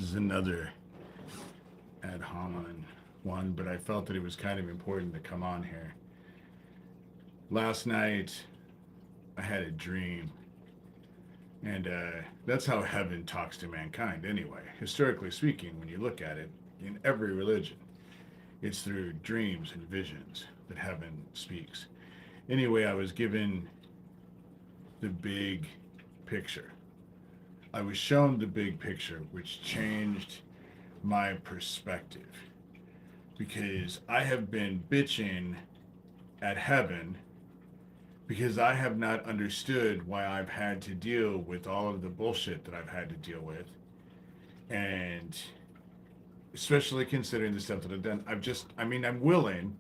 is another ad hominem one, but I felt that it was kind of important to come on here. Last night, I had a dream, and that's how heaven talks to mankind anyway. Historically speaking, when you look at it, in every religion, it's through dreams and visions that heaven speaks. Anyway, I was given the big picture. I was shown the big picture, which changed my perspective because I have been bitching at heaven because I have not understood why I've had to deal with all of the bullshit that I've had to deal with. And especially considering the stuff that I've done, I'm willing,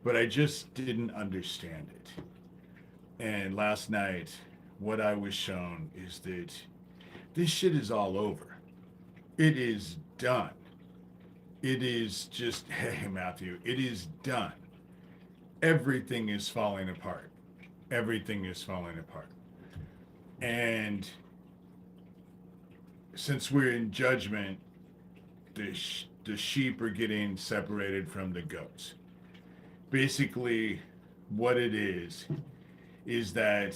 but I just didn't understand it. And last night, what I was shown is that this shit is all over. It is done. It is just, hey, Matthew, it is done. Everything is falling apart. Everything is falling apart. And since we're in judgment, the sheep are getting separated from the goats. Basically, what it is that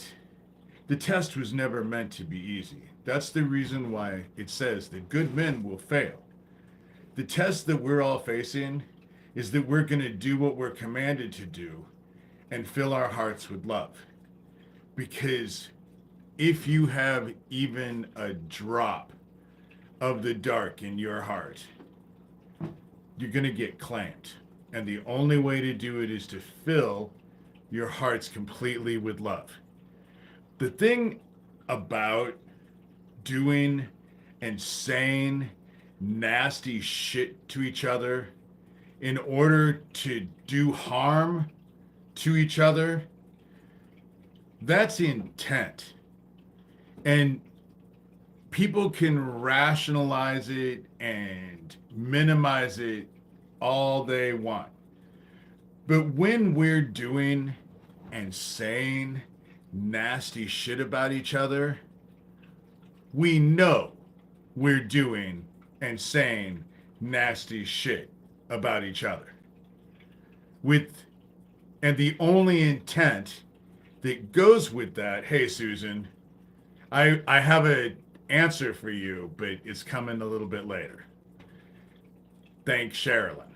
the test was never meant to be easy. That's the reason why it says that good men will fail. The test that we're all facing is that we're going to do what we're commanded to do and fill our hearts with love. Because if you have even a drop of the dark in your heart, you're going to get claimed. And the only way to do it is to fill your hearts completely with love. The thing about doing and saying nasty shit to each other in order to do harm to each other, that's intent. And people can rationalize it and minimize it all they want. But when we're doing and saying nasty shit about each other, we know we're doing and saying nasty shit about each other. And the only intent that goes with that, hey Susan, I have an answer for you, but it's coming a little bit later. Thanks, Sherilyn.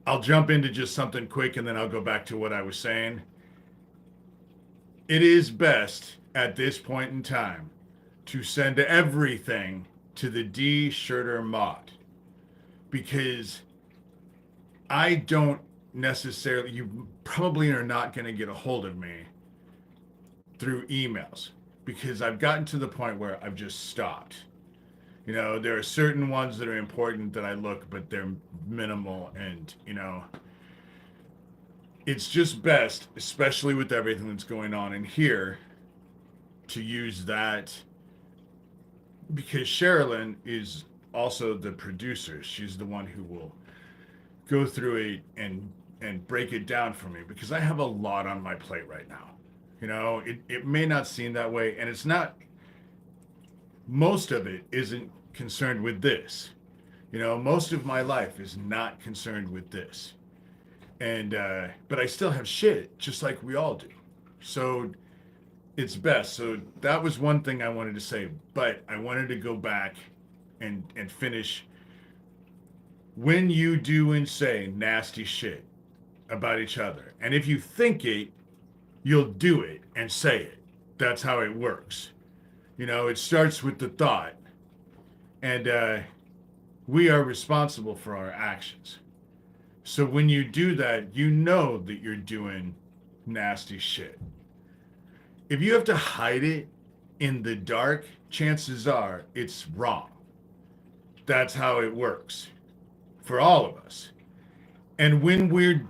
I'll jump into just something quick and then I'll go back to what I was saying. It is best at this point in time to send everything to the D Shurter mod because I don't necessarily, you probably are not going to get a hold of me through emails because I've gotten to the point where I've just stopped. You know, there are certain ones that are important that I look, but they're minimal. And, you know, it's just best, especially with everything that's going on in here, to use that because Sherilyn is also the producer. She's the one who will go through it and break it down for me because I have a lot on my plate right now. You know, it may not seem that way, and it's not. Most of it isn't concerned with this. You know, most of my life is not concerned with this. And, but I still have shit, just like we all do. So it's best. So that was one thing I wanted to say, but I wanted to go back and finish. When you do and say nasty shit about each other, and if you think it, you'll do it and say it. That's how it works. You know, it starts with the thought, and we are responsible for our actions. So when you do that, you know that you're doing nasty shit. If you have to hide it in the dark, chances are it's wrong. That's how it works for all of us. And when we're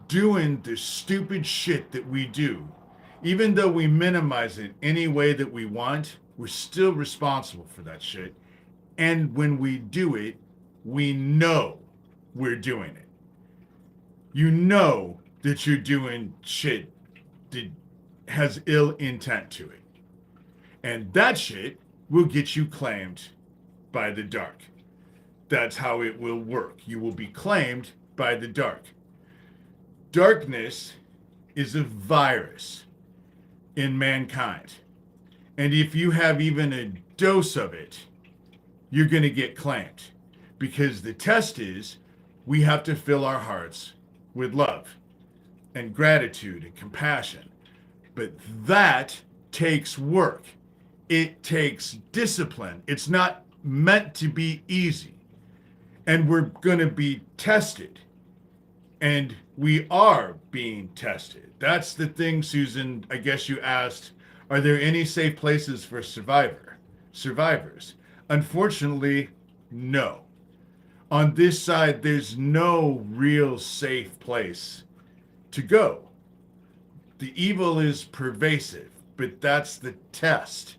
doing the stupid shit that we do, even though we minimize it any way that we want, we're still responsible for that shit. And when we do it, we know we're doing it. You know that you're doing shit that has ill intent to it. And that shit will get you claimed by the dark. That's how it will work. You will be claimed by the dark. Darkness is a virus in mankind. And if you have even a dose of it, you're going to get claimed. Because the test is we have to fill our hearts with love and gratitude and compassion. But that takes work. It takes discipline. It's not meant to be easy. And we're going to be tested. And we are being tested. That's the thing, Susan. I guess you asked, are there any safe places for survivors? Unfortunately, no. On this side, there's no real safe place to go. The evil is pervasive, but that's the test.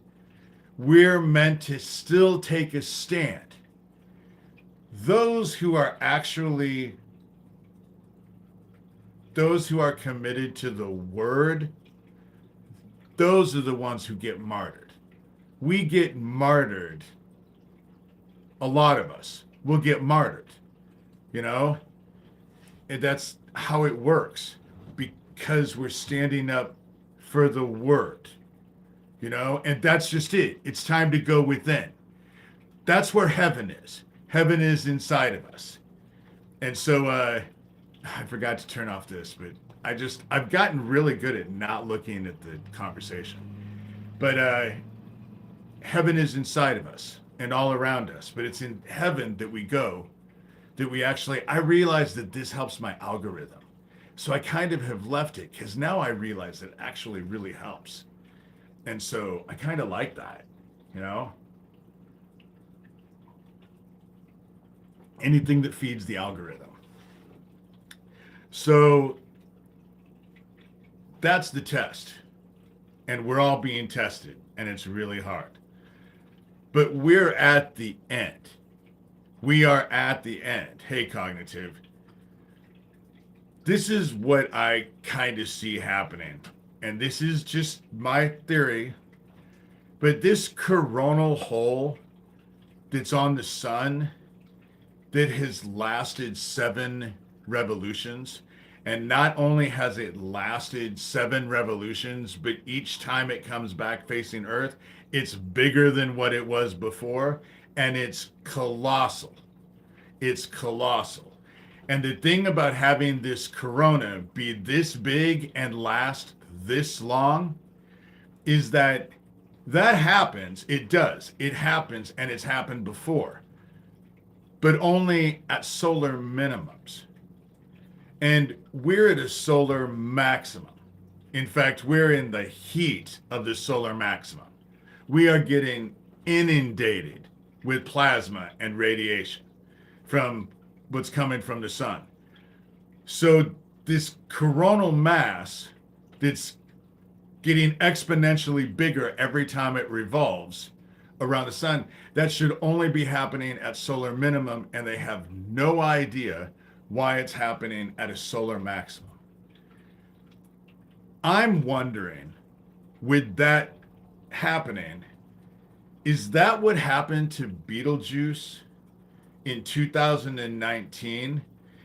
We're meant to still take a stand. Those who are committed to the word, those are the ones who get martyred. We get martyred. A lot of us will get martyred, and that's how it works, because we're standing up for the word, and that's just it. It's time to go within. That's where heaven is. Heaven is inside of us. And so I forgot to turn off this, but I've gotten really good at not looking at the conversation. But heaven is inside of us and all around us, but it's in heaven that we go, that we actually, I realize that this helps my algorithm. So I kind of have left it because now I realize it actually really helps. And so I kind of like that, anything that feeds the algorithm. So that's the test. And we're all being tested, and it's really hard. But we're at the end. We are at the end. Hey, Cognitive. This is what I kind of see happening. And this is just my theory. But this coronal hole that's on the sun that has lasted 7 revolutions. And not only has it lasted 7 revolutions, but each time it comes back facing Earth, it's bigger than what it was before. And it's colossal. It's colossal. And the thing about having this corona be this big and last this long is that happens. It does. It happens, and it's happened before. But only at solar minimums. And we're at a solar maximum. In fact, we're in the heat of the solar maximum. We are getting inundated with plasma and radiation from what's coming from the sun. So this coronal mass that's getting exponentially bigger every time it revolves around the sun, that should only be happening at solar minimum, and they have no idea why it's happening at a solar maximum. I'm wondering, with that happening, is that what happened to Betelgeuse in 2019?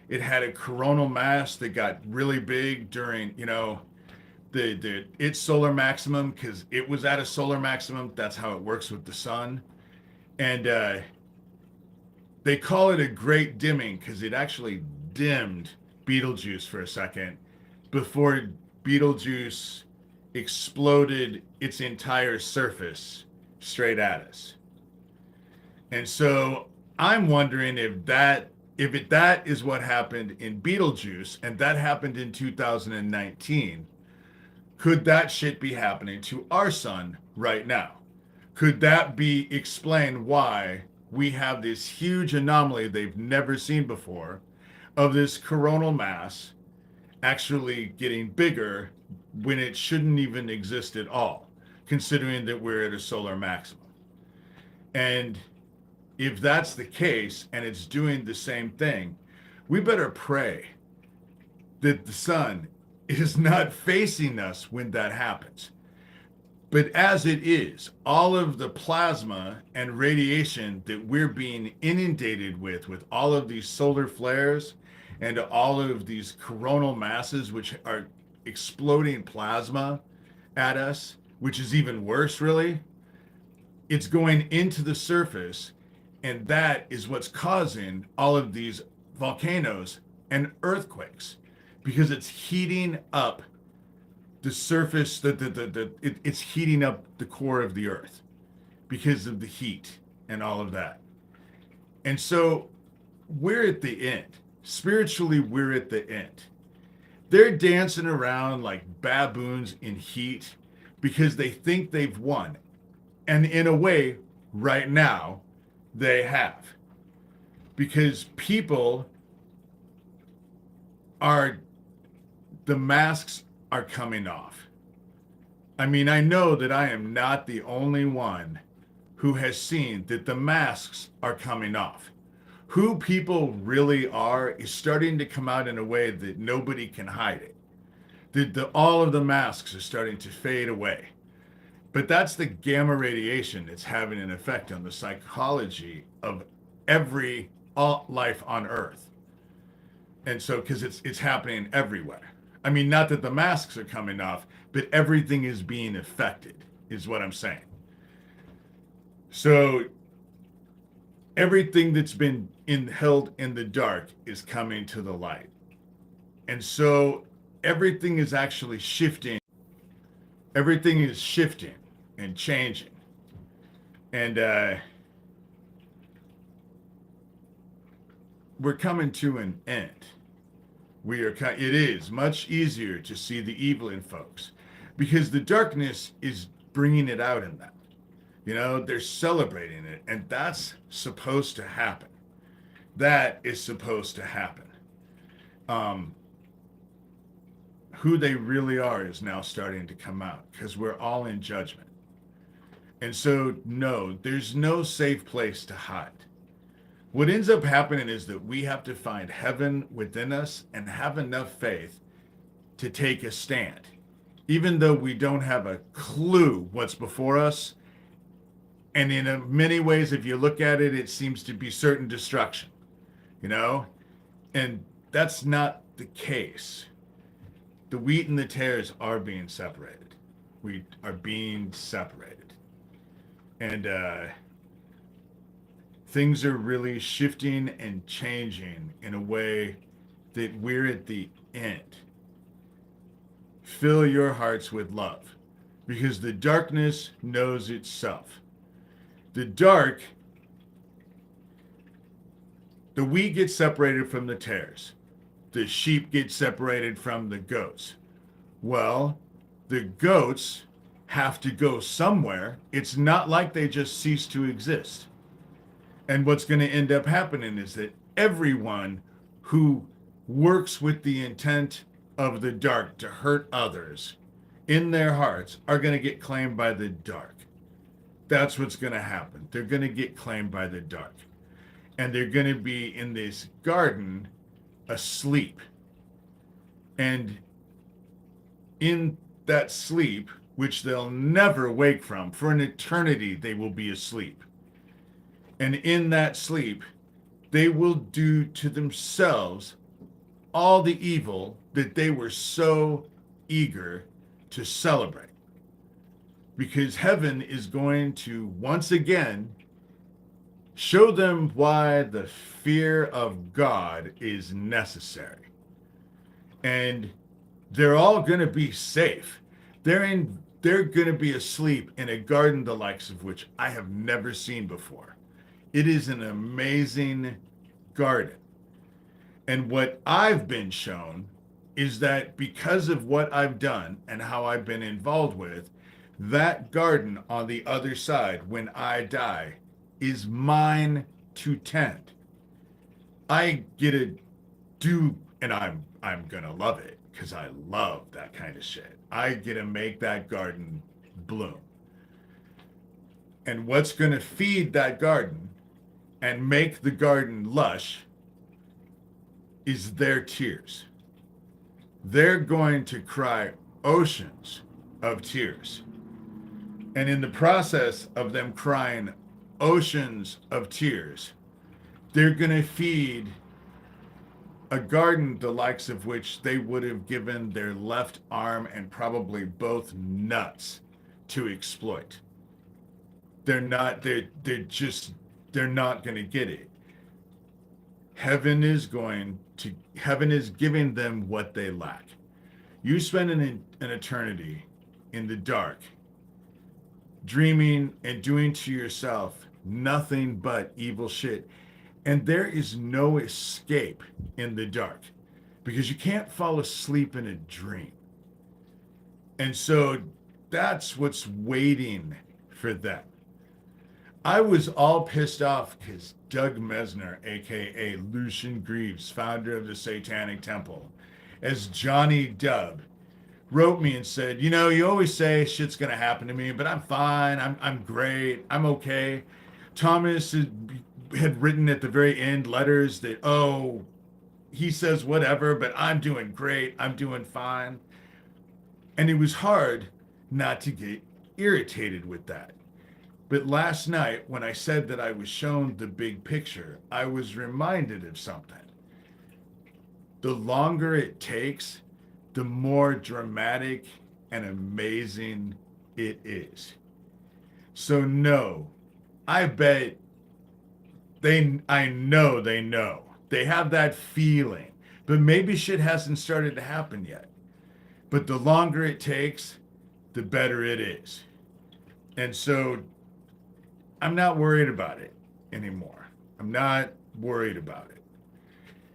It had a coronal mass that got really big during, its solar maximum, because it was at a solar maximum. That's how it works with the sun. And they call it a great dimming because it actually dimmed Betelgeuse for a second before Betelgeuse exploded its entire surface straight at us. And so I'm wondering if that is what happened in Betelgeuse, and that happened in 2019, could that shit be happening to our sun right now? Could that be explained why we have this huge anomaly they've never seen before of this coronal mass actually getting bigger when it shouldn't even exist at all, considering that we're at a solar maximum? And if that's the case and it's doing the same thing, we better pray that the sun is not facing us when that happens. But as it is, all of the plasma and radiation that we're being inundated with all of these solar flares and all of these coronal masses, which are exploding plasma at us, which is even worse, really, it's going into the surface. And that is what's causing all of these volcanoes and earthquakes because it's heating up the surface, it's heating up the core of the earth because of the heat and all of that. And so we're at the end. Spiritually, we're at the end. They're dancing around like baboons in heat because they think they've won. And in a way, right now, they have. Because people are, the masks are coming off. I mean, I know that I am not the only one who has seen that the masks are coming off. Who people really are is starting to come out in a way that nobody can hide it. All of the masks are starting to fade away. But that's the gamma radiation that's having an effect on the psychology of all life on Earth. And so, because it's happening everywhere. I mean, not that the masks are coming off, but everything is being affected, is what I'm saying. So everything that's been held in the dark is coming to the light. And so everything is actually shifting. Everything is shifting and changing. And we're coming to an end. It is much easier to see the evil in folks because the darkness is bringing it out in them. You know, they're celebrating it, and that's supposed to happen. That is supposed to happen. Who they really are is now starting to come out because we're all in judgment. And so, no, there's no safe place to hide. What ends up happening is that we have to find heaven within us and have enough faith to take a stand. Even though we don't have a clue what's before us, and in many ways, if you look at it, it seems to be certain destruction, you know? And that's not the case. The wheat and the tares are being separated. We are being separated. And things are really shifting and changing in a way that we're at the end. Fill your hearts with love because the darkness knows itself. The wheat gets separated from the tares. The sheep get separated from the goats. Well, the goats have to go somewhere. It's not like they just cease to exist. And what's going to end up happening is that everyone who works with the intent of the dark to hurt others in their hearts are going to get claimed by the dark. That's what's going to happen. They're going to get claimed by the dark. And they're going to be in this garden asleep. And in that sleep, which they'll never wake from, for an eternity they will be asleep. And in that sleep, they will do to themselves all the evil that they were so eager to celebrate. Because heaven is going to once again show them why the fear of God is necessary. And they're all going to be safe. They're going to be asleep in a garden the likes of which I have never seen before. It is an amazing garden. And what I've been shown is that because of what I've done and how I've been involved with, that garden on the other side, when I die, is mine to tend. I get to do, and I'm gonna love it because I love that kind of shit. I get to make that garden bloom. And what's gonna feed that garden and make the garden lush is their tears. They're going to cry oceans of tears And in the process of them crying oceans of tears, they're going to feed a garden the likes of which they would have given their left arm and probably both nuts to exploit. They're not going to get it. Heaven is giving them what they lack. You spend an eternity in the dark, dreaming and doing to yourself nothing but evil shit. And there is no escape in the dark because you can't fall asleep in a dream. And so that's what's waiting for them. I was all pissed off because Doug Mesner, aka Lucian Greaves, founder of the Satanic Temple, as Johnny Dub, wrote me and said, "You know, you always say shit's gonna happen to me, but I'm fine. I'm great. I'm okay." Thomas had written at the very end letters that, "Oh, he says whatever, but I'm doing great. I'm doing fine." And it was hard not to get irritated with that. But last night, when I said that I was shown the big picture, I was reminded of something. The longer it takes, the more dramatic and amazing it is. So no, I bet I know they know. They have that feeling, but maybe shit hasn't started to happen yet. But the longer it takes, the better it is. And so I'm not worried about it anymore. I'm not worried about it.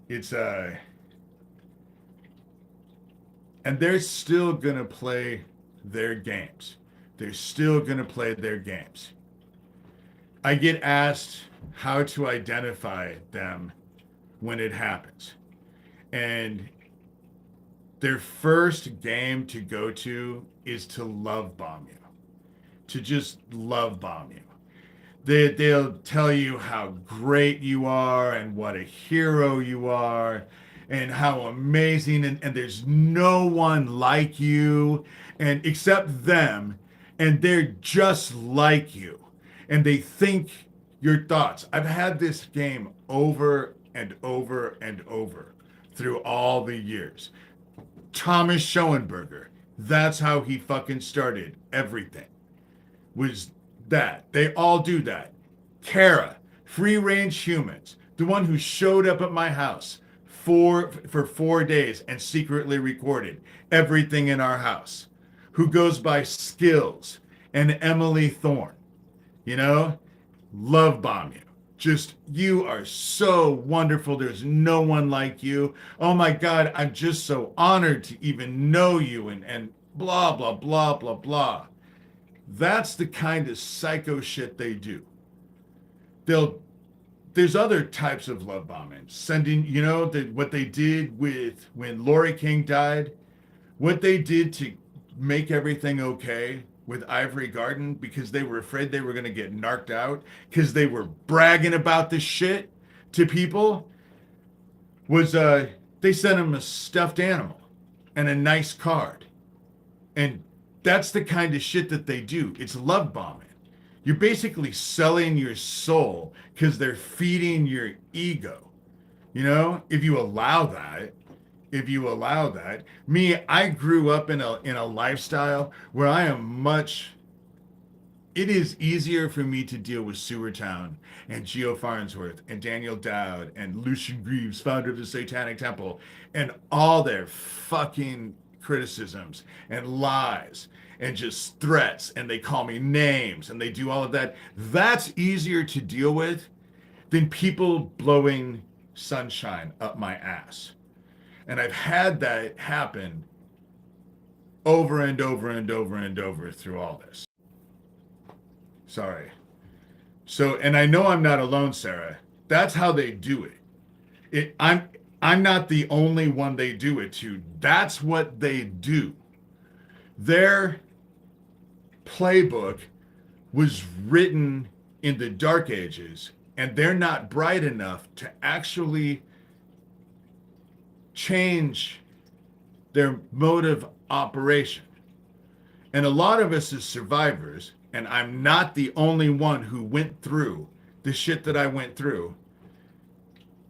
It's and they're still going to play their games. They're still going to play their games. I get asked how to identify them when it happens. And their first game to go to is to love bomb you, to just love bomb you. They'll tell you how great you are and what a hero you are and how amazing and there's no one like you and except them, and they're just like you and they think your thoughts. I've had this game over and over and over through all the years. Thomas Schoenberger, that's how he fucking started everything, was that. They all do that. Kara, free range humans, the one who showed up at my house for 4 days and secretly recorded everything in our house, who goes by Skills and Emily Thorne, you know, love bomb you. Just, you are so wonderful. There's no one like you. Oh my God, I'm just so honored to even know you and blah, blah, blah, blah, blah. That's the kind of psycho shit they do. There's other types of love bombing. Sending, you know, what they did with when Lori King died, what they did to make everything okay with Ivory Garden because they were afraid they were going to get narked out because they were bragging about this shit to people, was they sent them a stuffed animal and a nice card. And that's the kind of shit that they do. It's love bombing. You're basically selling your soul because they're feeding your ego. You know, if you allow that, me, I grew up in a lifestyle where it is easier for me to deal with Sewertown and Geo Farnsworth and Daniel Dowd and Lucian Greaves, founder of the Satanic Temple, and all their fucking criticisms and lies and just threats, and they call me names and they do all of that. That's easier to deal with than people blowing sunshine up my ass. And I've had that happen over and over and over and over through all this. Sorry. So, and I know I'm not alone, Sarah. That's how they do it. I'm not the only one they do it to. That's what they do. Their playbook was written in the Dark Ages, and they're not bright enough to actually change their mode of operation. And a lot of us as survivors, and I'm not the only one who went through the shit that I went through,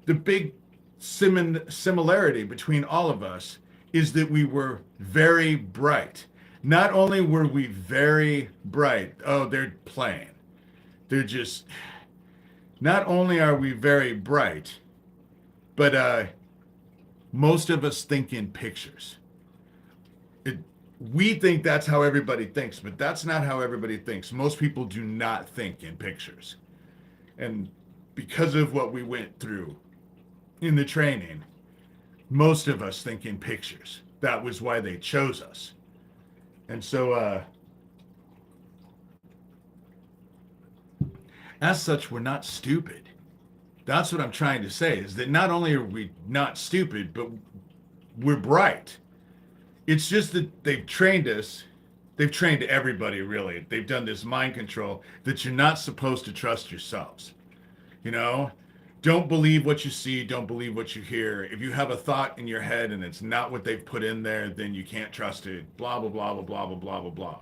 the big similarity between all of us is that we were very bright. Not only were we very bright, oh, they're playing. They're just, not only are we very bright, but most of us think in pictures. It, we think that's how everybody thinks, but that's not how everybody thinks. Most people do not think in pictures. And because of what we went through in the training, most of us think in pictures. That was why they chose us. And so, as such, we're not stupid. That's what I'm trying to say, is that not only are we not stupid, but we're bright. It's just that they've trained us. They've trained everybody, really. They've done this mind control that you're not supposed to trust yourselves. You know, don't believe what you see. Don't believe what you hear. If you have a thought in your head and it's not what they've put in there, then you can't trust it. Blah, blah, blah, blah, blah, blah, blah, blah, blah.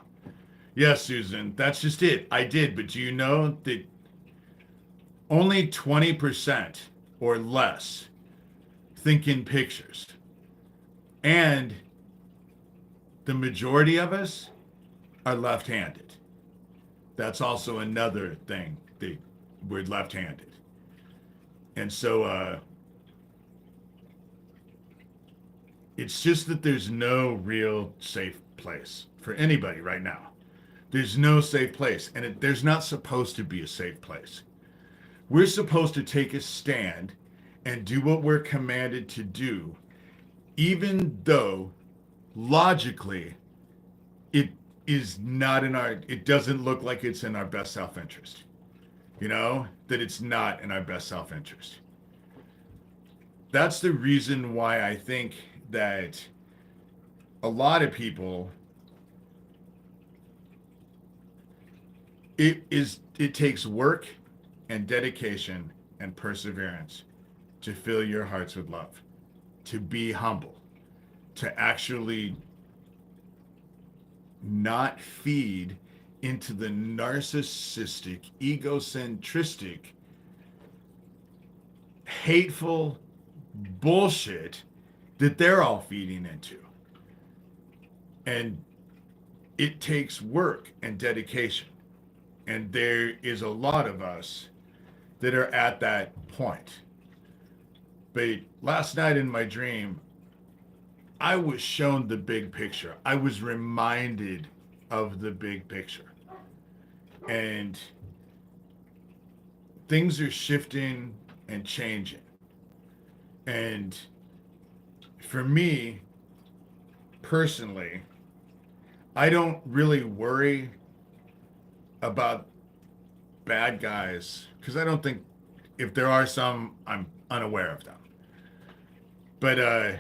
Yes, Susan, that's just it. I did. But do you know that only 20% or less think in pictures? And the majority of us are left-handed. That's also another thing. We're left-handed. And so it's just that there's no real safe place for anybody right now. There's no safe place. And there's not supposed to be a safe place. We're supposed to take a stand and do what we're commanded to do, even though logically it is not in our, it doesn't look like it's in our best self-interest. You know, that it's not in our best self-interest. That's the reason why I think that a lot of people, it takes work and dedication and perseverance to fill your hearts with love, to be humble, to actually not feed into the narcissistic, egocentristic, hateful bullshit that they're all feeding into. And it takes work and dedication. And there is a lot of us that are at that point. But last night in my dream, I was shown the big picture. I was reminded of the big picture. And things are shifting and changing. And for me, personally, I don't really worry about bad guys, because I don't think, if there are some, I'm unaware of them. But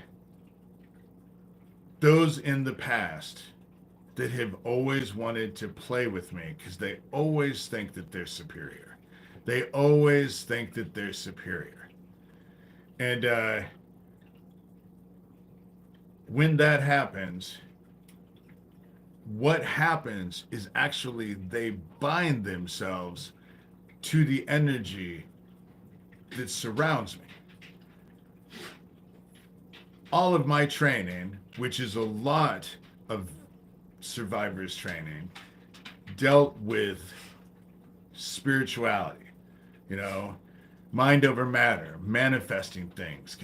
those in the past that have always wanted to play with me, because they always think that they're superior. They always think that they're superior. And when that happens, what happens is actually they bind themselves to the energy that surrounds me. All of my training, which is a lot of survivors training, dealt with spirituality, you know, mind over matter, manifesting things,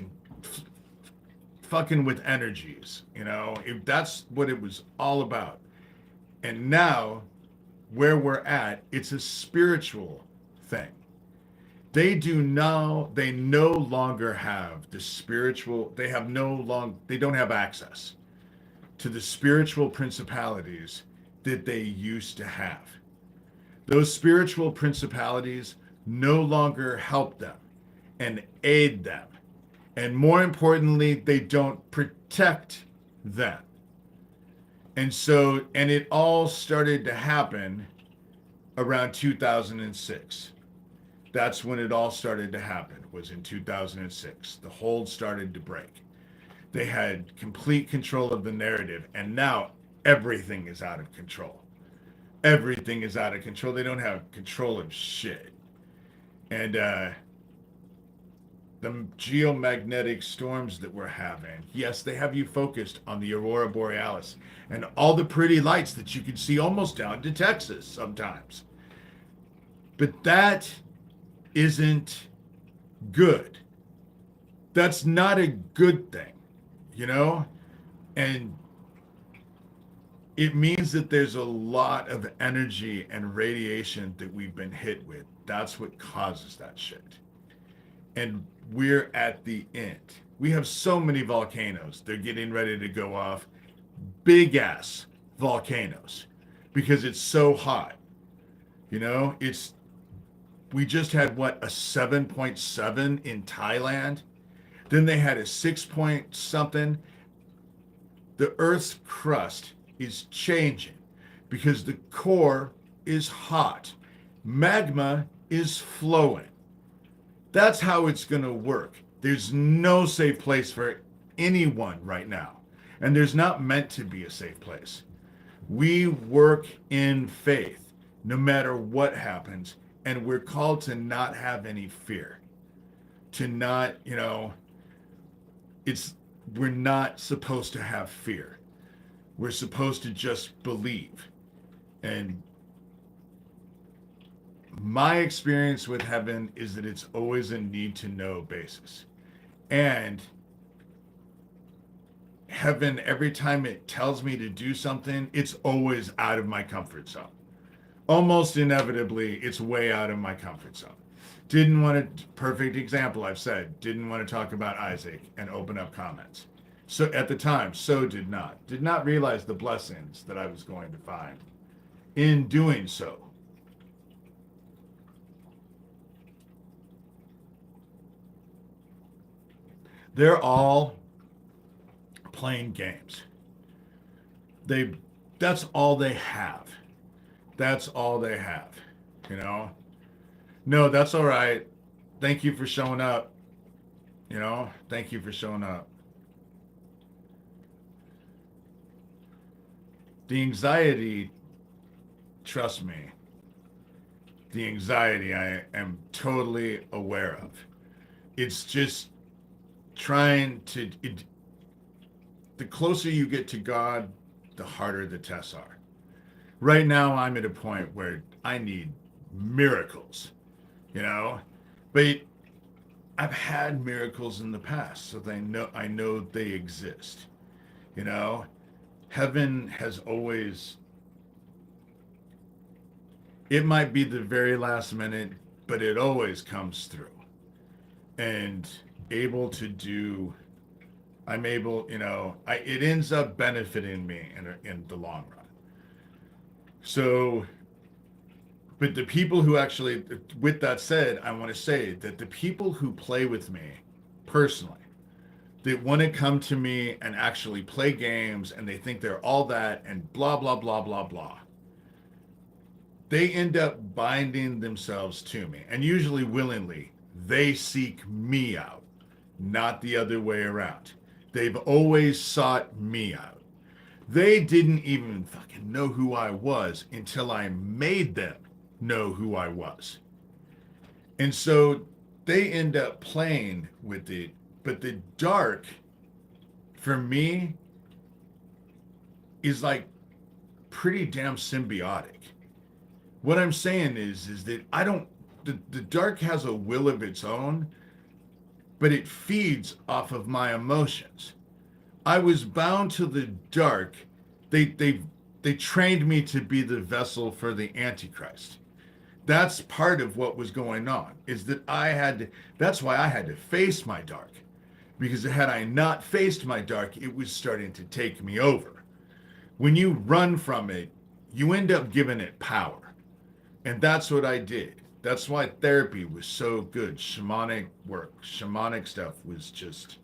fucking with energies, you know, if that's what it was all about. And now where we're at, it's a spiritual thing. They no longer have the spiritual, they don't have access to the spiritual principalities that they used to have. Those spiritual principalities no longer help them and aid them. And more importantly, they don't protect them. And so, and it all started to happen around 2006. That's when it all started to happen, was in 2006. The hold started to break. They had complete control of the narrative, and now everything is out of control. everything is out of control. They don't have control of shit. And the geomagnetic storms that we're having, yes, they have you focused on the aurora borealis and all the pretty lights that you can see almost down to Texas sometimes. But that isn't good. That's not a good thing, you know? And it means that there's a lot of energy and radiation that we've been hit with. That's what causes that shit. And we're at the end. We have so many volcanoes. They're getting ready to go off. Big ass volcanoes because it's so hot. You know, we just had what, a 7.7 in Thailand. Then they had a 6 point something. The Earth's crust is changing because the core is hot. Magma is flowing. That's how it's going to work. There's no safe place for anyone right now. And there's not meant to be a safe place. We work in faith no matter what happens. And we're called to not have any fear. To not, we're not supposed to have fear. We're supposed to just believe. And my experience with heaven is that it's always a need to know basis. And heaven, every time it tells me to do something, it's always out of my comfort zone. Almost inevitably, it's way out of my comfort zone. Didn't want to, perfect example, I've said, didn't want to talk about Isaac and open up comments. So at the time, did not realize the blessings that I was going to find in doing so. They're all playing games. That's all they have. That's all they have, No, that's all right. Thank you for showing up. Thank you for showing up. The anxiety, trust me, the anxiety I am totally aware of. It's just the closer you get to God, the harder the tests are. Right now, I'm at a point where I need miracles, but I've had miracles in the past, so I know they exist, Heaven has always, it might be the very last minute, but it always comes through. And I'm able, it ends up benefiting me in the long run. So, but the people who actually, with that said, I want to say that the people who play with me personally, that want to come to me and actually play games and they think they're all that and blah, blah, blah, blah, blah, they end up binding themselves to me. And usually willingly, they seek me out, not the other way around. They've always sought me out. They didn't even fucking know who I was until I made them know who I was. And so they end up playing with it. But the dark, for me, is like pretty damn symbiotic. What I'm saying is that the dark has a will of its own, but it feeds off of my emotions. I was bound to the dark. They trained me to be the vessel for the Antichrist. That's part of what was going on, is that that's why I had to face my dark. Because had I not faced my dark, it was starting to take me over. When you run from it, you end up giving it power. And that's what I did. That's why therapy was so good. Shamanic work, shamanic stuff was just,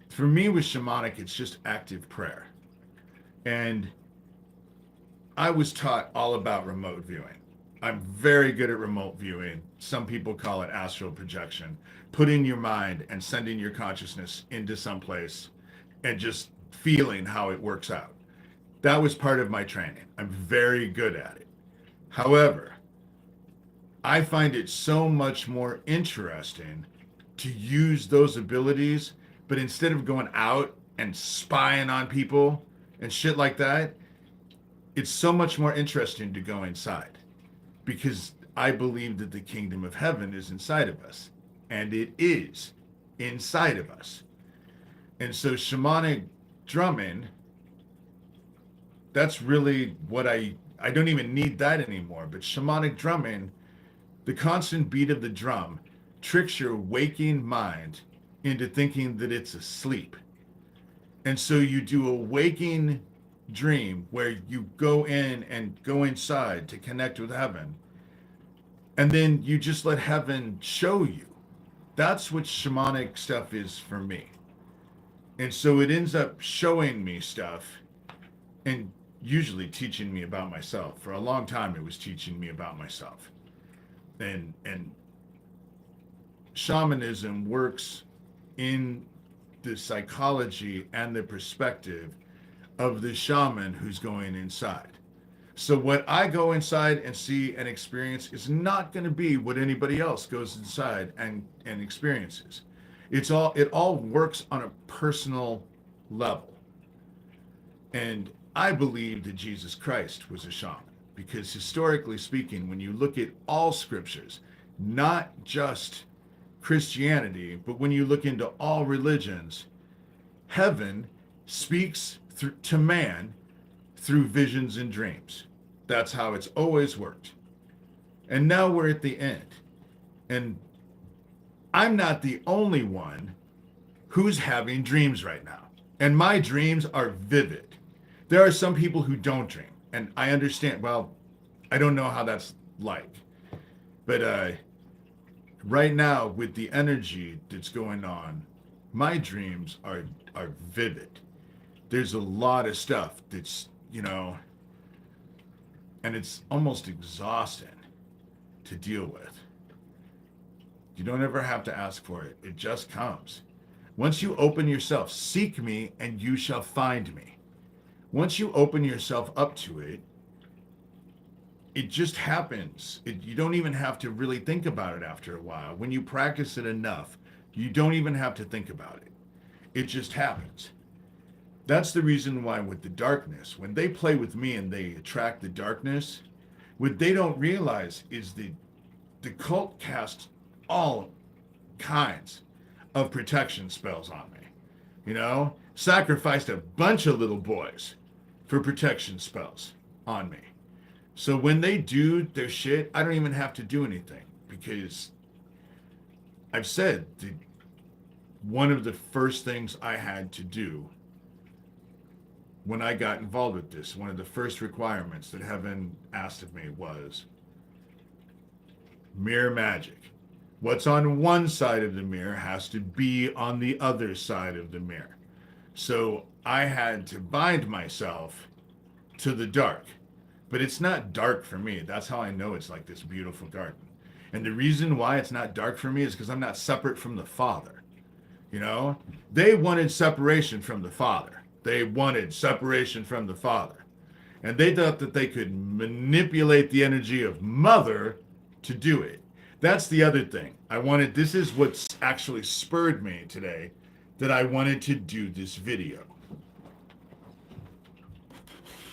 for me with shamanic, it's just active prayer. And I was taught all about remote viewing. I'm very good at remote viewing. Some people call it astral projection. Putting your mind and sending your consciousness into some place and just feeling how it works out. That was part of my training. I'm very good at it. However, I find it so much more interesting to use those abilities, but instead of going out and spying on people and shit like that, it's so much more interesting to go inside because I believe that the kingdom of heaven is inside of us, and it is inside of us. And so shamanic drumming, that's really what I don't even need that anymore, but shamanic drumming, the constant beat of the drum tricks your waking mind into thinking that it's asleep. And so you do a waking dream where you go in and go inside to connect with heaven. And then you just let heaven show you. That's what shamanic stuff is for me. And so it ends up showing me stuff and usually teaching me about myself. For a long time, it was teaching me about myself. And shamanism works in the psychology and the perspective of the shaman who's going inside. So what I go inside and see and experience is not going to be what anybody else goes inside and experiences. It all works on a personal level. And I believe that Jesus Christ was a shaman because historically speaking, when you look at all scriptures, not just Christianity, but when you look into all religions, heaven speaks to man through visions and dreams. That's how it's always worked. And now we're at the end. And I'm not the only one who's having dreams right now. And my dreams are vivid. There are some people who don't dream. And I understand, well, I don't know how that's like. But right now, with the energy that's going on, my dreams are vivid. There's a lot of stuff that's, and it's almost exhausting to deal with. You don't ever have to ask for it. It just comes. Once you open yourself, seek me and you shall find me. Once you open yourself up to it, it just happens. You don't even have to really think about it after a while. When you practice it enough, you don't even have to think about it. It just happens. That's the reason why with the darkness, when they play with me and they attract the darkness, what they don't realize is the cult casts all kinds of protection spells on me. Sacrificed a bunch of little boys for protection spells on me. So when they do their shit, I don't even have to do anything because I've said that one of the first things I had to do when I got involved with this, one of the first requirements that heaven asked of me was mirror magic. What's on one side of the mirror has to be on the other side of the mirror. So I had to bind myself to the dark. But it's not dark for me. That's how I know it's like this beautiful garden. And the reason why it's not dark for me is because I'm not separate from the Father. They wanted separation from the Father. They wanted separation from the Father. And they thought that they could manipulate the energy of Mother to do it. That's the other thing. This is what's actually spurred me today, that I wanted to do this video.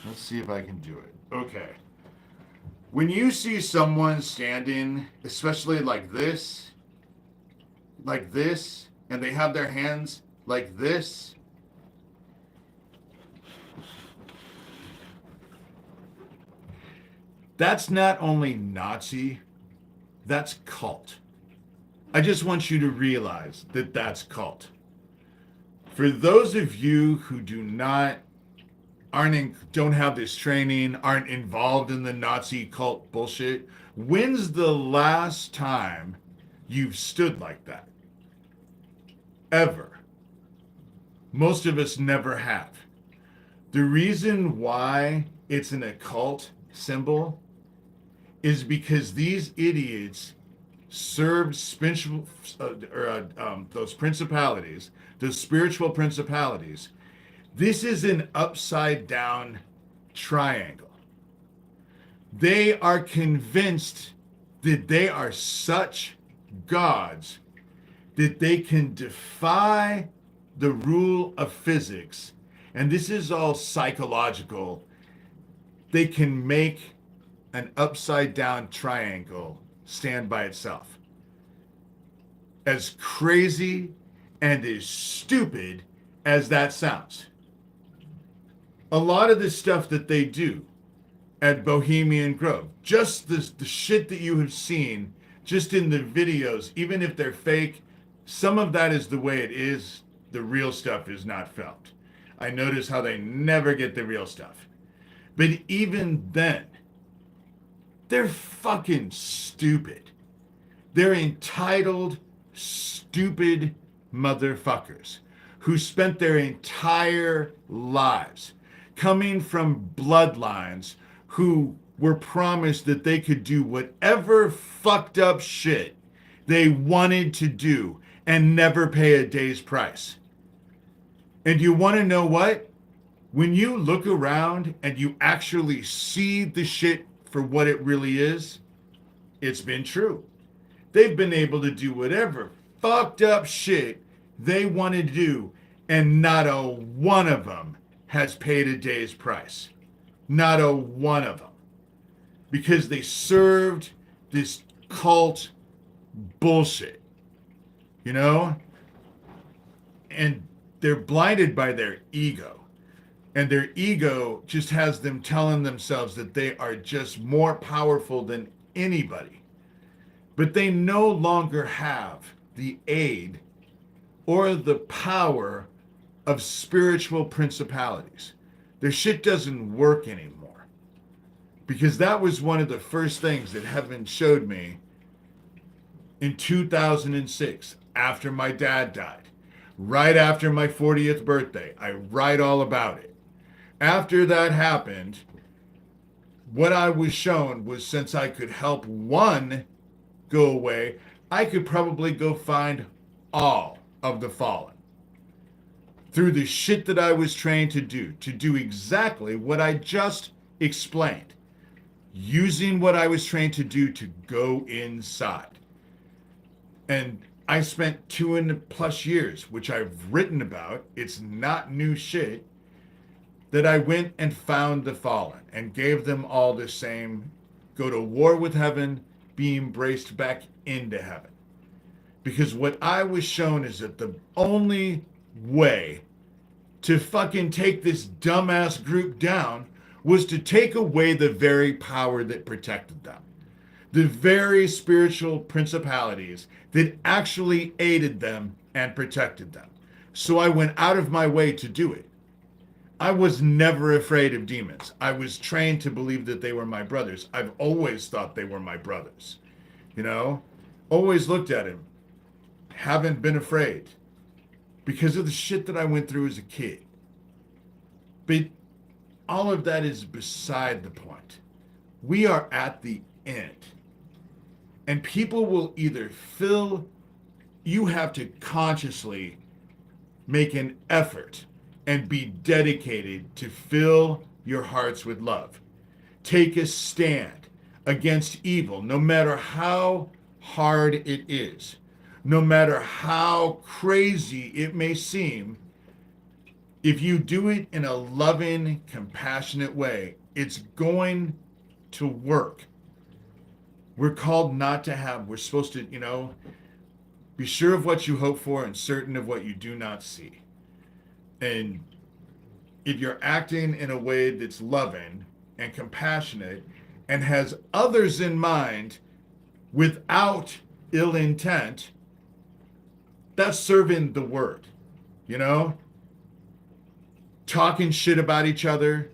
Let's see if I can do it. Okay. When you see someone standing, especially like this, and they have their hands like this, that's not only Nazi, that's cult. I just want you to realize that that's cult. For those of you who don't have this training, aren't involved in the Nazi cult bullshit, when's the last time you've stood like that? Ever. Most of us never have. The reason why it's an occult symbol is because these idiots served those principalities, those spiritual principalities. This is an upside down triangle. They are convinced that they are such gods that they can defy the rule of physics. And this is all psychological. They can make an upside down triangle stand by itself. As crazy and as stupid as that sounds. A lot of the stuff that they do at Bohemian Grove, just the shit that you have seen, just in the videos, even if they're fake, some of that is the way it is. The real stuff is not filmed. I notice how they never get the real stuff. But even then, they're fucking stupid. They're entitled, stupid motherfuckers who spent their entire lives coming from bloodlines who were promised that they could do whatever fucked up shit they wanted to do and never pay a day's price. And you want to know what? When you look around and you actually see the shit for what it really is, it's been true. They've been able to do whatever fucked up shit they want to do, and not a one of them has paid a day's price. Not a one of them. Because they served this cult bullshit. You know? And they're blinded by their ego. And their ego just has them telling themselves that they are just more powerful than anybody. But they no longer have the aid or the power of spiritual principalities. Their shit doesn't work anymore. Because that was one of the first things that heaven showed me in 2006, after my dad died. Right after my 40th birthday. I write all about it. After that happened, what I was shown was, since I could help one go away, I could probably go find all of the fallen. Through the shit that I was trained to do exactly what I just explained. Using what I was trained to do to go inside. And I spent 2+ years, which I've written about, it's not new shit, that I went and found the fallen and gave them all the same, go to war with heaven, be embraced back into heaven. Because what I was shown is that the only way to fucking take this dumbass group down was to take away the very power that protected them. The very spiritual principalities that actually aided them and protected them. So I went out of my way to do it. I was never afraid of demons. I was trained to believe that they were my brothers. I've always thought they were my brothers. You know? Always looked at him. Haven't been afraid. Because of the shit that I went through as a kid. But all of that is beside the point. We are at the end. And people will either you have to consciously make an effort and be dedicated to fill your hearts with love. Take a stand against evil, no matter how hard it is, no matter how crazy it may seem. If you do it in a loving, compassionate way, it's going to work. We're called not to have, we're supposed to, be sure of what you hope for and certain of what you do not see. And if you're acting in a way that's loving and compassionate and has others in mind without ill intent, that's serving the word, Talking shit about each other,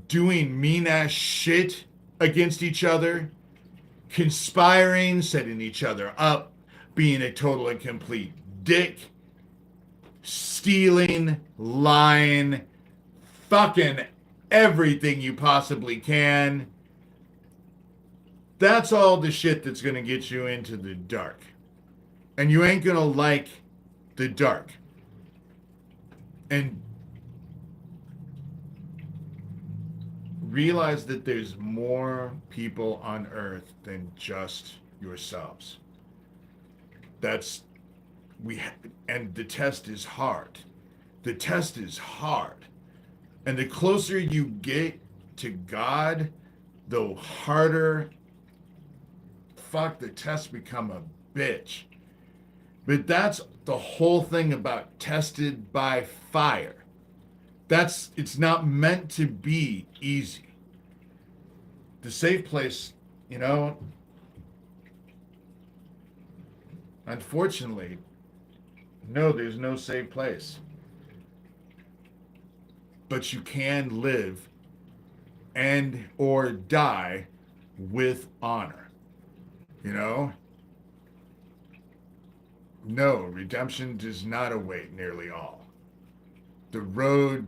doing mean ass shit against each other, conspiring, setting each other up, being a total and complete dick, stealing, lying, fucking everything you possibly can. That's all the shit that's going to get you into the dark. And you ain't going to like the dark. And realize that there's more people on earth than just yourselves. That's and the test is hard. The test is hard. And the closer you get to God, the harder the tests become a bitch. But that's the whole thing about tested by fire. It's not meant to be easy. The safe place, unfortunately, no, there's no safe place. But you can live and or die with honor. No, redemption does not await nearly all. The road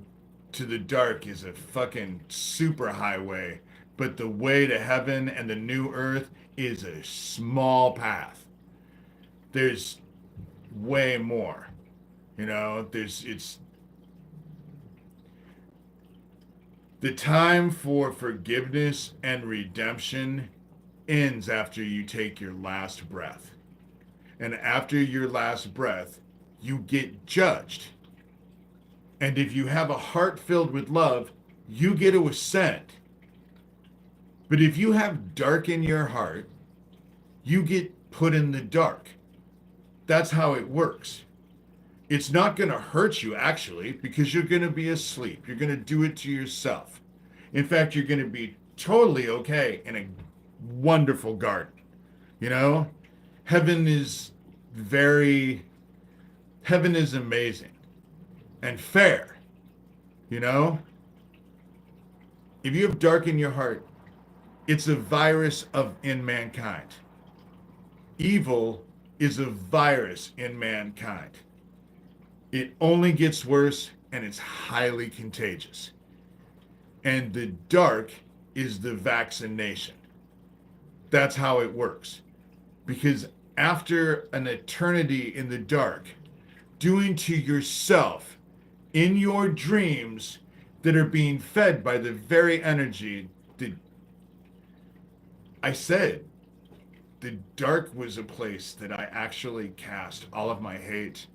to the dark is a fucking super highway, but the way to heaven and the new earth is a small path. There's way more. It's the time for forgiveness and redemption ends after you take your last breath. And after your last breath, you get judged. And if you have a heart filled with love, you get to ascend. But if you have dark in your heart, you get put in the dark. That's how it works. It's not going to hurt you, actually, because you're going to be asleep. You're going to do it to yourself. In fact, you're going to be totally okay in a wonderful garden. Heaven is amazing and fair. If you have dark in your heart, it's a virus in mankind. Evil is a virus in mankind. It only gets worse, and it's highly contagious. And the dark is the vaccination. That's how it works. Because after an eternity in the dark, doing to yourself in your dreams that are being fed by the very energy that I said, the dark was a place that I actually cast all of my hate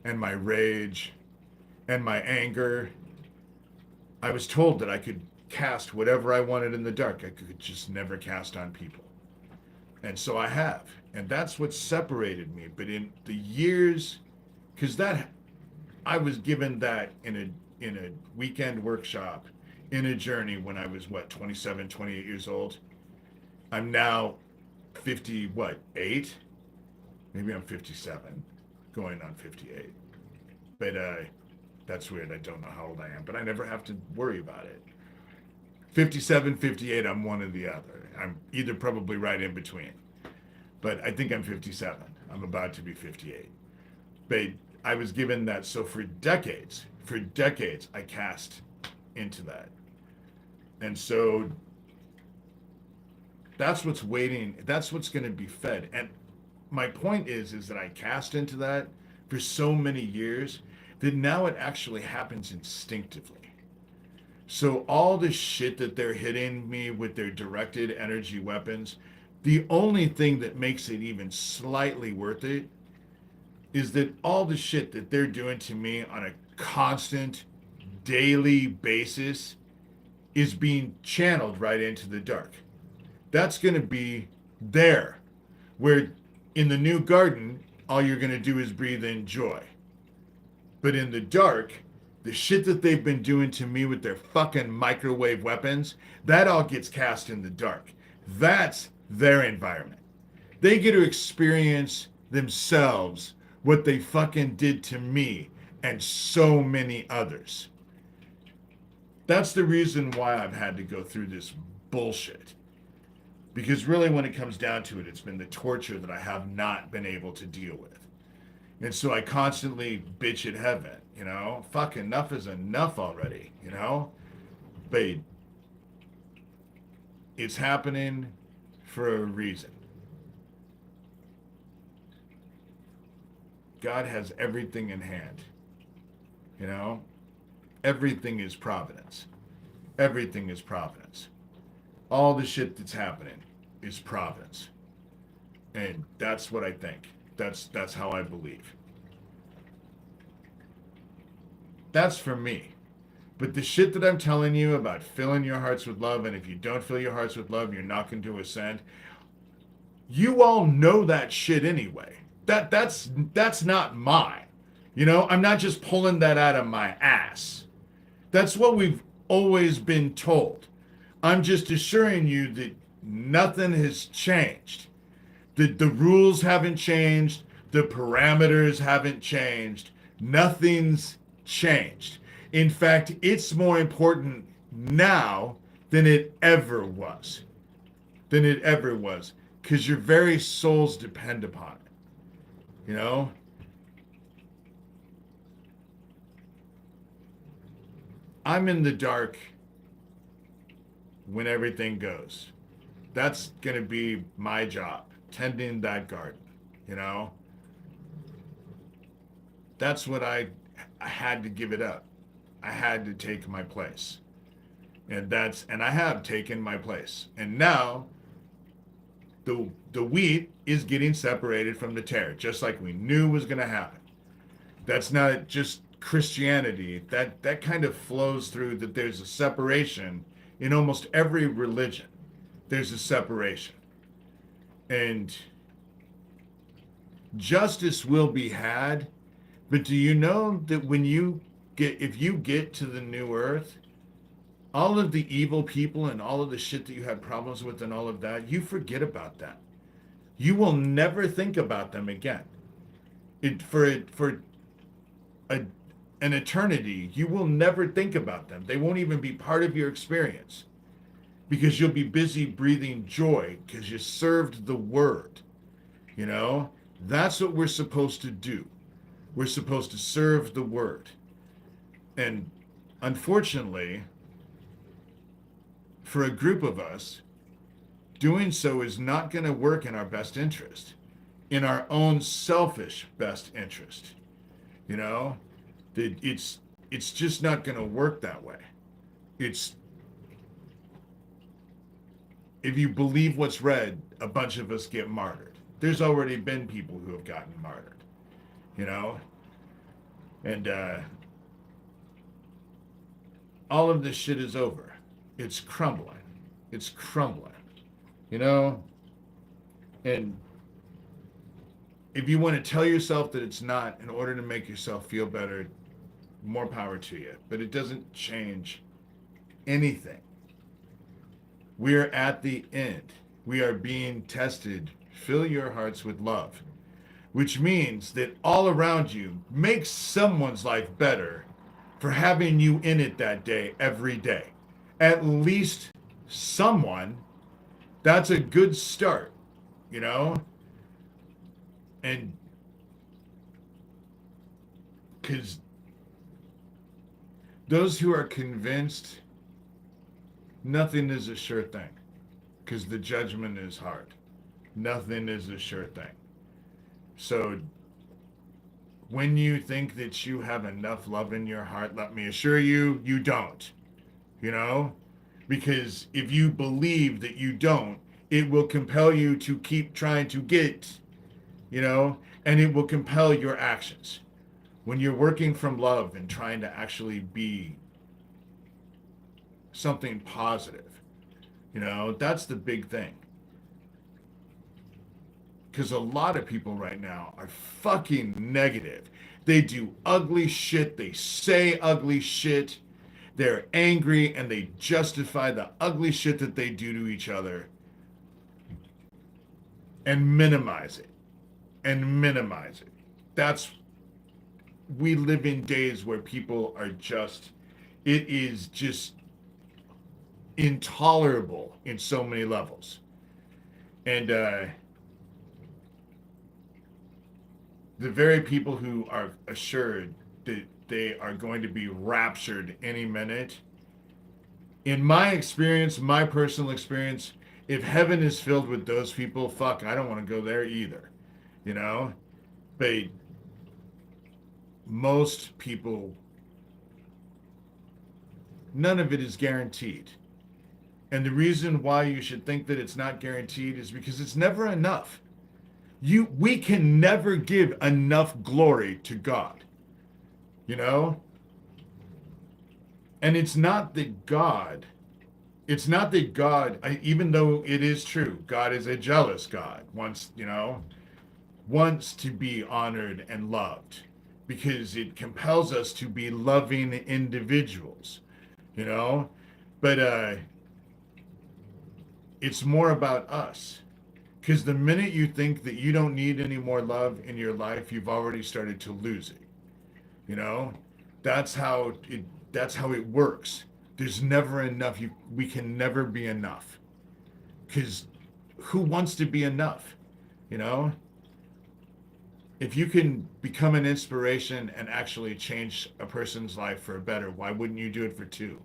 and my rage and my anger. I was told that I could cast whatever I wanted in the dark. I could just never cast on people. And so I have. And that's what separated me. But in the years, because I was given that in a weekend workshop, in a journey when I was, 27, 28 years old. I'm now 8? Maybe I'm 57, going on 58. But that's weird. I don't know how old I am, but I never have to worry about it. 57, 58, I'm one or the other. I'm either probably right in between. But I think I'm 57. I'm about to be 58. But I was given that. So for decades, I cast into that. And so that's what's waiting. That's what's going to be fed. And my point is that I cast into that for so many years that now it actually happens instinctively. So all the shit that they're hitting me with their directed energy weapons, the only thing that makes it even slightly worth it is that all the shit that they're doing to me on a constant daily basis is being channeled right into the dark. That's going to be there, where in the new garden, all you're going to do is breathe in joy. But in the dark, the shit that they've been doing to me with their fucking microwave weapons, that all gets cast in the dark. That's their environment. They get to experience themselves what they fucking did to me and so many others. That's the reason why I've had to go through this bullshit. Because really, when it comes down to it, it's been the torture that I have not been able to deal with. And so I constantly bitch at heaven, Fuck, enough is enough already, But it's happening for a reason. God has everything in hand, Everything is providence. Everything is providence. All the shit that's happening is providence. And that's what I think. That's how I believe. That's for me. But the shit that I'm telling you about filling your hearts with love, and if you don't fill your hearts with love, you're not going to ascend. You all know that shit anyway. That's not mine. You know, I'm not just pulling that out of my ass. That's what we've always been told. I'm just assuring you that nothing has changed. The rules haven't changed. The parameters haven't changed. Nothing's changed. In fact, it's more important now than it ever was. Than it ever was. Because your very souls depend upon it. You know? I'm in the dark when everything goes. That's going to be my job, tending that garden, you know? That's what I had to give it up. I had to take my place. And I have taken my place. And now the wheat is getting separated from the tare, just like we knew was going to happen. That's not just Christianity. That kind of flows through that there's a separation in almost every religion. There's a separation. And justice will be had, but do you know that if you get to the new earth, all of the evil people and all of the shit that you had problems with and all of that, you forget about that. You will never think about them again. For an eternity, you will never think about them. They won't even be part of your experience because you'll be busy breathing joy because you served the word. You know, that's what we're supposed to do. We're supposed to serve the word. And unfortunately, for a group of us, doing so is not going to work in our best interest, in our own selfish best interest. You know, it's just not going to work that way. It's, if you believe what's read, a bunch of us get martyred. There's already been people who have gotten martyred, you know? And all of this shit is over. It's crumbling. It's crumbling, you know? And if you want to tell yourself that it's not in order to make yourself feel better, more power to you. But it doesn't change anything. We're at the end. We are being tested. Fill your hearts with love, which means that all around you makes someone's life better for having you in it that day, every day. At least someone. That's a good start, you know? And because those who are convinced, nothing is a sure thing, because the judgment is hard. Nothing is a sure thing. So when you think that you have enough love in your heart, let me assure you, you don't. You know? Because if you believe that you don't, it will compel you to keep trying to get, you know, and it will compel your actions. When you're working from love and trying to actually be something positive, you know, that's the big thing. Because a lot of people right now are fucking negative. They do ugly shit. They say ugly shit. They're angry and they justify the ugly shit that they do to each other and minimize it. We live in days where people are just, it is just intolerable in so many levels. And the very people who are assured that they are going to be raptured any minute, in my experience, my personal experience, if heaven is filled with those people, fuck, I don't want to go there either, you know? But most people None of it is guaranteed. And the reason why you should think that it's not guaranteed is because it's never enough. We can never give enough glory to God, you know? And it's not that God, even though it is true, God is a jealous God, wants to be honored and loved because it compels us to be loving individuals, you know? But it's more about us. Because the minute you think that you don't need any more love in your life, you've already started to lose it. You know, that's how it works. There's never enough. We can never be enough. Because who wants to be enough? You know, if you can become an inspiration and actually change a person's life for a better, why wouldn't you do it for two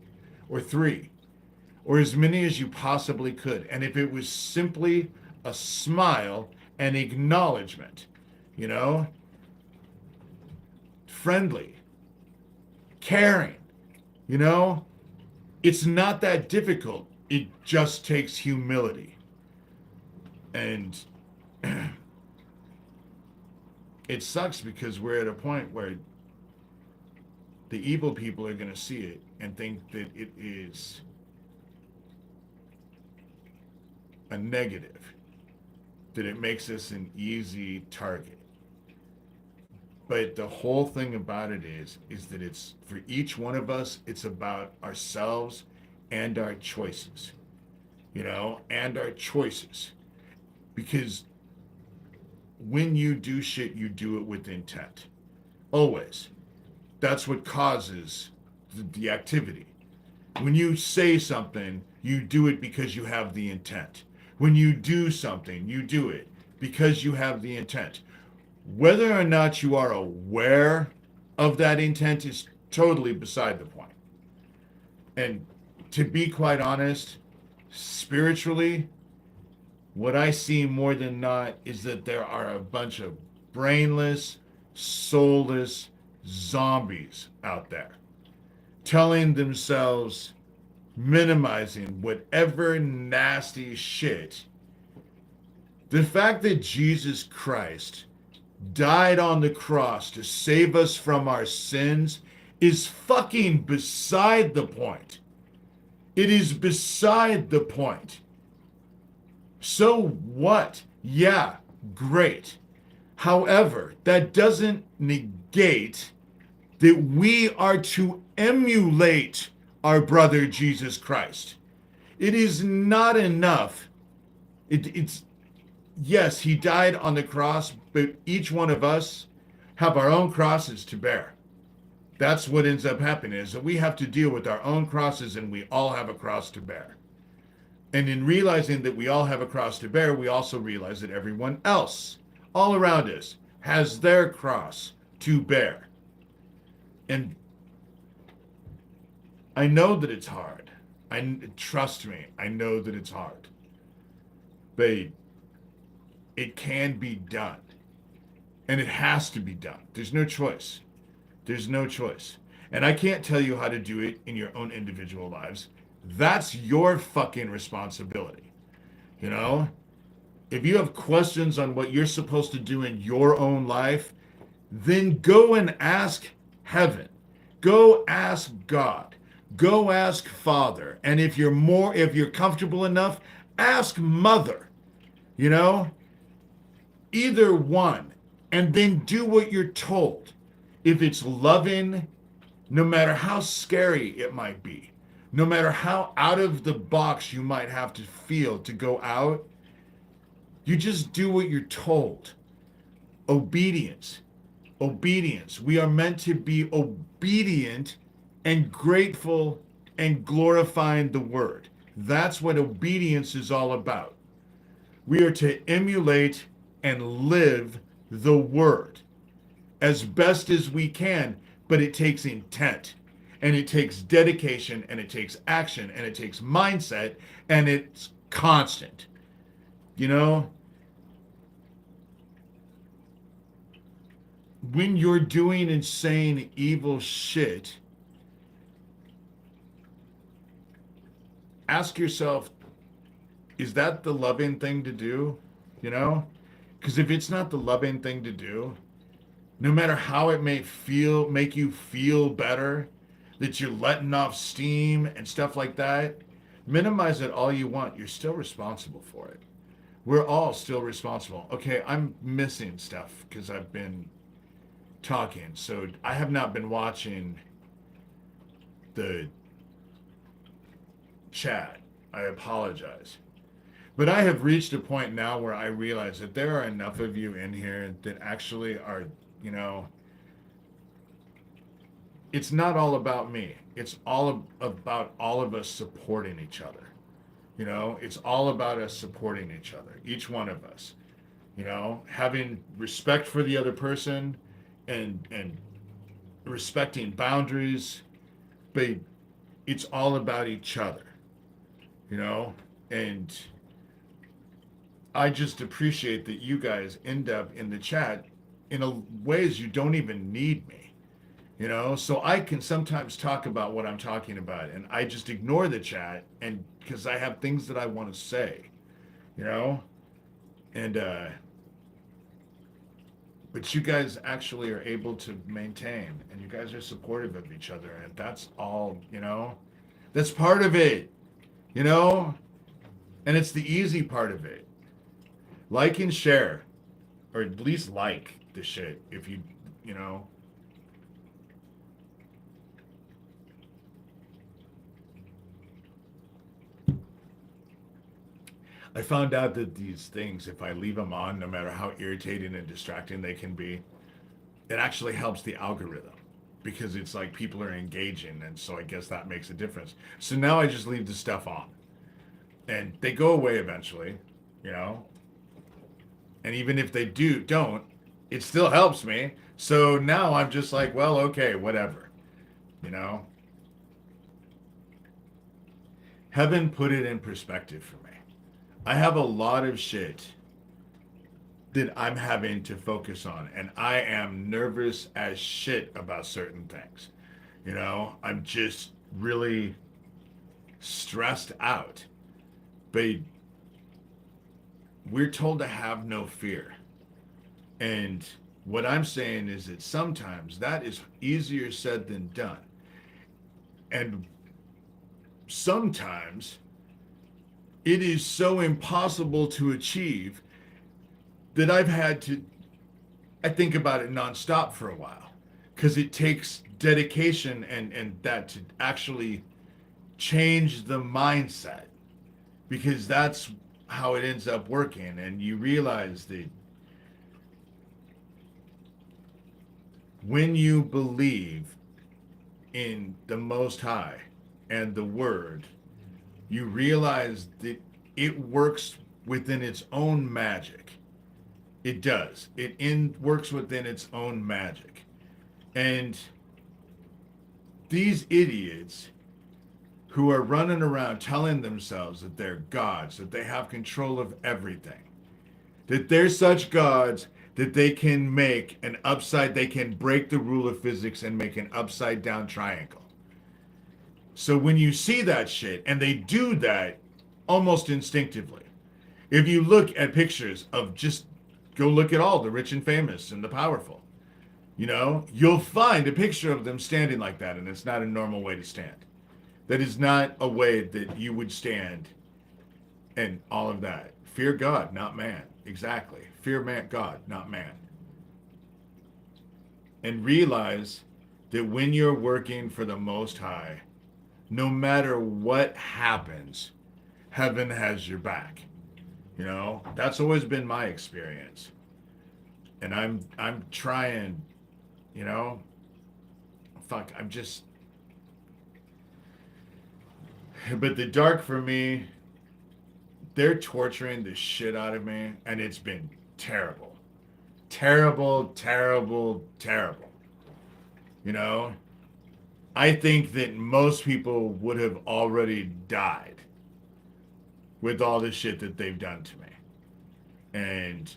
or three or as many as you possibly could? And if it was simply a smile and acknowledgement, you know, friendly, caring, you know, it's not that difficult. It just takes humility. And it sucks because we're at a point where the evil people are going to see it and think that it is a negative, that it makes us an easy target. But the whole thing about it is that it's for each one of us, it's about ourselves and our choices, you know, and our choices. Because when you do shit, you do it with intent. Always. That's what causes the activity. When you say something, you do it because you have the intent. When you do something, you do it because you have the intent. Whether or not you are aware of that intent is totally beside the point. And to be quite honest, spiritually, what I see more than not is that there are a bunch of brainless, soulless zombies out there telling themselves, minimizing whatever nasty shit. The fact that Jesus Christ died on the cross to save us from our sins is fucking beside the point. It is beside the point. So what? Yeah, great. However, that doesn't negate that we are to emulate our brother Jesus Christ. It is not enough. It's yes, he died on the cross, but each one of us have our own crosses to bear. That's what ends up happening, is that we have to deal with our own crosses, and we all have a cross to bear. And in realizing that we all have a cross to bear, we also realize that everyone else, all around us, has their cross to bear. And I know that it's hard. Trust me, I know that it's hard. But it can be done. And it has to be done. There's no choice. There's no choice. And I can't tell you how to do it in your own individual lives. That's your fucking responsibility. You know? If you have questions on what you're supposed to do in your own life, then go and ask heaven. Go ask God. Go ask Father. And if you're comfortable enough, ask Mother. You know? Either one. And then do what you're told. If it's loving, no matter how scary it might be, no matter how out of the box you might have to feel to go out, you just do what you're told. Obedience. Obedience. We are meant to be obedient and grateful and glorifying the word. That's what obedience is all about. We are to emulate and live the word as best as we can, but it takes intent, and it takes dedication, and it takes action, and it takes mindset, and it's constant. You know, when you're doing insane, evil shit, ask yourself, is that the loving thing to do? You know? Because if it's not the loving thing to do, no matter how it may feel, make you feel better, that you're letting off steam and stuff like that, minimize it all you want. You're still responsible for it. We're all still responsible. Okay, I'm missing stuff because I've been talking. So I have not been watching the chat. I apologize. But I have reached a point now where I realize that there are enough of you in here that actually are, you know, it's not all about me. It's all about all of us supporting each other. You know, it's all about us supporting each other, each one of us. You know, having respect for the other person and respecting boundaries, but it's all about each other. You know, and I just appreciate that you guys end up in the chat in ways you don't even need me. You know, so I can sometimes talk about what I'm talking about and I just ignore the chat and because I have things that I want to say, you know? And but you guys actually are able to maintain and you guys are supportive of each other and that's all, you know? That's part of it, you know? And it's the easy part of it. Like and share, or at least like the shit if you, you know. I found out that these things, if I leave them on, no matter how irritating and distracting they can be, it actually helps the algorithm because it's like people are engaging. And so I guess that makes a difference. So now I just leave the stuff on and they go away eventually, you know? And even if they don't, it still helps me. So now I'm just like, well, okay, whatever, you know? Heaven put it in perspective for me. I have a lot of shit that I'm having to focus on, and I am nervous as shit about certain things. You know, I'm just really stressed out. But we're told to have no fear. And what I'm saying is that sometimes that is easier said than done. And sometimes it is so impossible to achieve that I've had to, I think about it nonstop for a while because it takes dedication and that to actually change the mindset because that's how it ends up working. And you realize that when you believe in the Most High and the Word, you realize that it works within its own magic. It does. Works within its own magic. And these idiots who are running around telling themselves that they're gods, that they have control of everything, that they're such gods that they can they can break the rule of physics and make an upside down triangle. So when you see that shit, and they do that almost instinctively, if you look at pictures of just go look at all the rich and famous and the powerful, you know, you'll find a picture of them standing like that, and it's not a normal way to stand. That is not a way that you would stand and all of that. Fear God, not man. Exactly. Fear man, God, not man. And realize that when you're working for the Most High, no matter what happens, heaven has your back. You know, that's always been my experience. And I'm trying, you know, I'm just, but the dark for me, they're torturing the shit out of me and it's been terrible. Terrible, terrible, terrible. You know, I think that most people would have already died with all the shit that they've done to me. And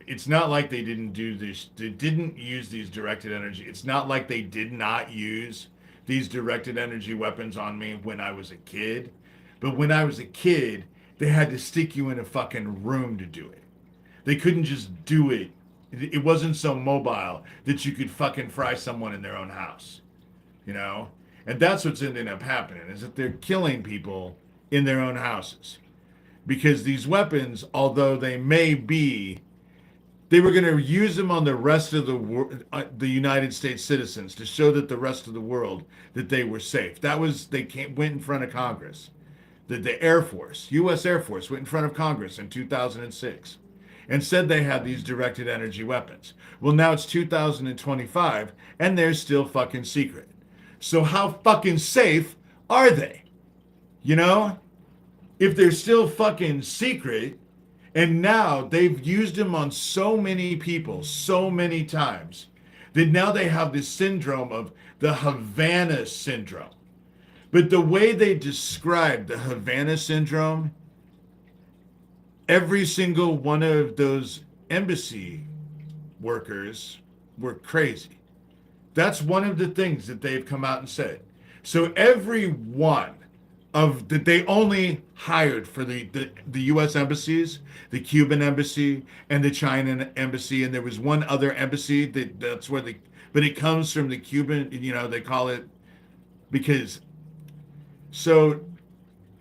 it's not like they didn't do this, they didn't use these directed energy. It's not like they did not use these directed energy weapons on me when I was a kid. But when I was a kid, they had to stick you in a fucking room to do it. They couldn't just do it. It wasn't so mobile that you could fucking fry someone in their own house, you know? And that's what's ending up happening, is that they're killing people in their own houses. Because these weapons, although they may be, they were going to use them on the rest of the United States citizens to show that the rest of the world that they were safe. That was went in front of Congress. The Air Force, U.S. Air Force, went in front of Congress in 2006 and said they had these directed energy weapons. Well, now it's 2025 and they're still fucking secret. So how fucking safe are they? You know? If they're still fucking secret, and now they've used them on so many people so many times that now they have this syndrome of the Havana syndrome. But the way they describe the Havana syndrome, every single one of those embassy workers were crazy. That's one of the things that they've come out and said. So every one of that they only hired for the U.S. embassies, the Cuban embassy and the China embassy, and there was one other embassy that's where but it comes from the Cuban, you know, they call it because so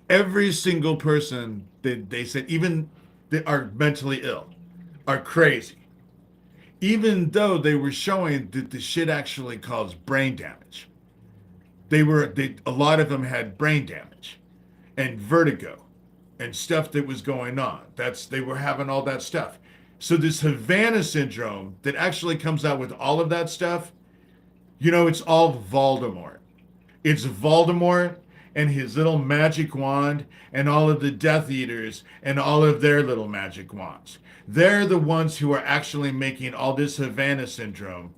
every single person that they said, even that are mentally ill, are crazy, even though they were showing that the shit actually caused brain damage. A lot of them had brain damage and vertigo and stuff that was going on. They were having all that stuff. So this Havana syndrome that actually comes out with all of that stuff, you know, it's all Voldemort. It's Voldemort and his little magic wand and all of the Death Eaters and all of their little magic wands. They're the ones who are actually making all this Havana syndrome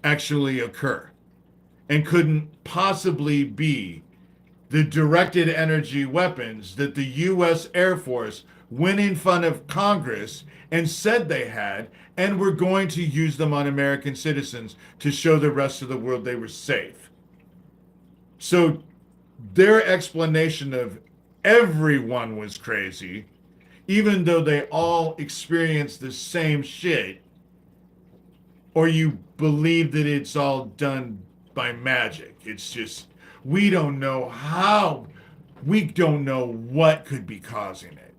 actually occur, and couldn't possibly be the directed energy weapons that the U.S. Air Force went in front of Congress and said they had, and were going to use them on American citizens to show the rest of the world they were safe. So their explanation of everyone was crazy, even though they all experienced the same shit, or you believe that it's all done by magic. It's just, we don't know what could be causing it.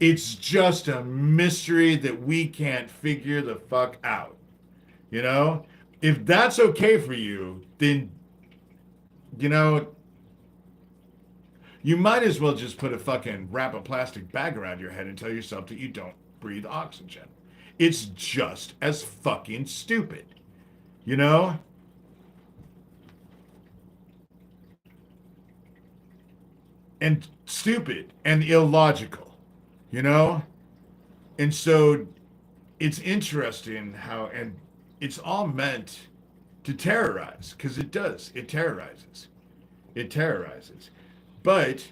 It's just a mystery that we can't figure the fuck out. You know? If that's okay for you, then, you know, you might as well just wrap a plastic bag around your head and tell yourself that you don't breathe oxygen. It's just as fucking stupid. You know? And stupid and illogical, you know? And so it's interesting how, and it's all meant to terrorize, because it does. It terrorizes. It terrorizes. But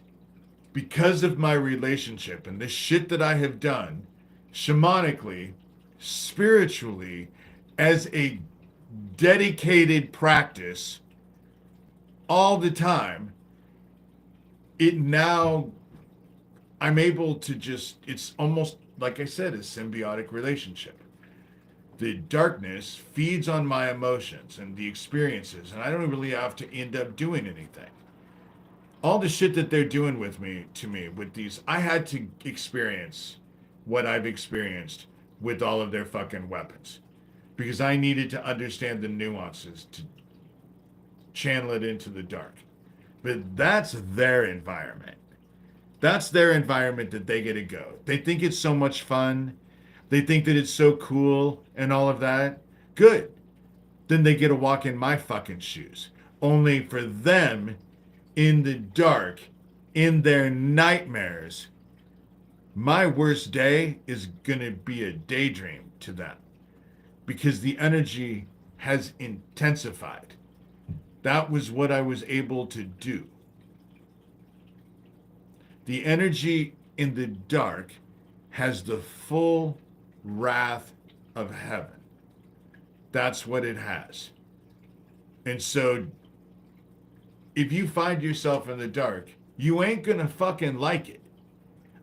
because of my relationship and the shit that I have done shamanically, spiritually, as a dedicated practice all the time, I'm able to it's almost, like I said, a symbiotic relationship. The darkness feeds on my emotions and the experiences, and I don't really have to end up doing anything. All the shit that they're doing to me with these, I had to experience what I've experienced with all of their fucking weapons, because I needed to understand the nuances to channel it into the dark. But that's their environment. That's their environment that they get to go. They think it's so much fun. They think that it's so cool and all of that. Good. Then they get to walk in my fucking shoes. Only for them, in the dark, in their nightmares, my worst day is going to be a daydream to them, because the energy has intensified. That was what I was able to do. The energy in the dark has the full wrath of heaven. That's what it has. And so if you find yourself in the dark, you ain't gonna fucking like it.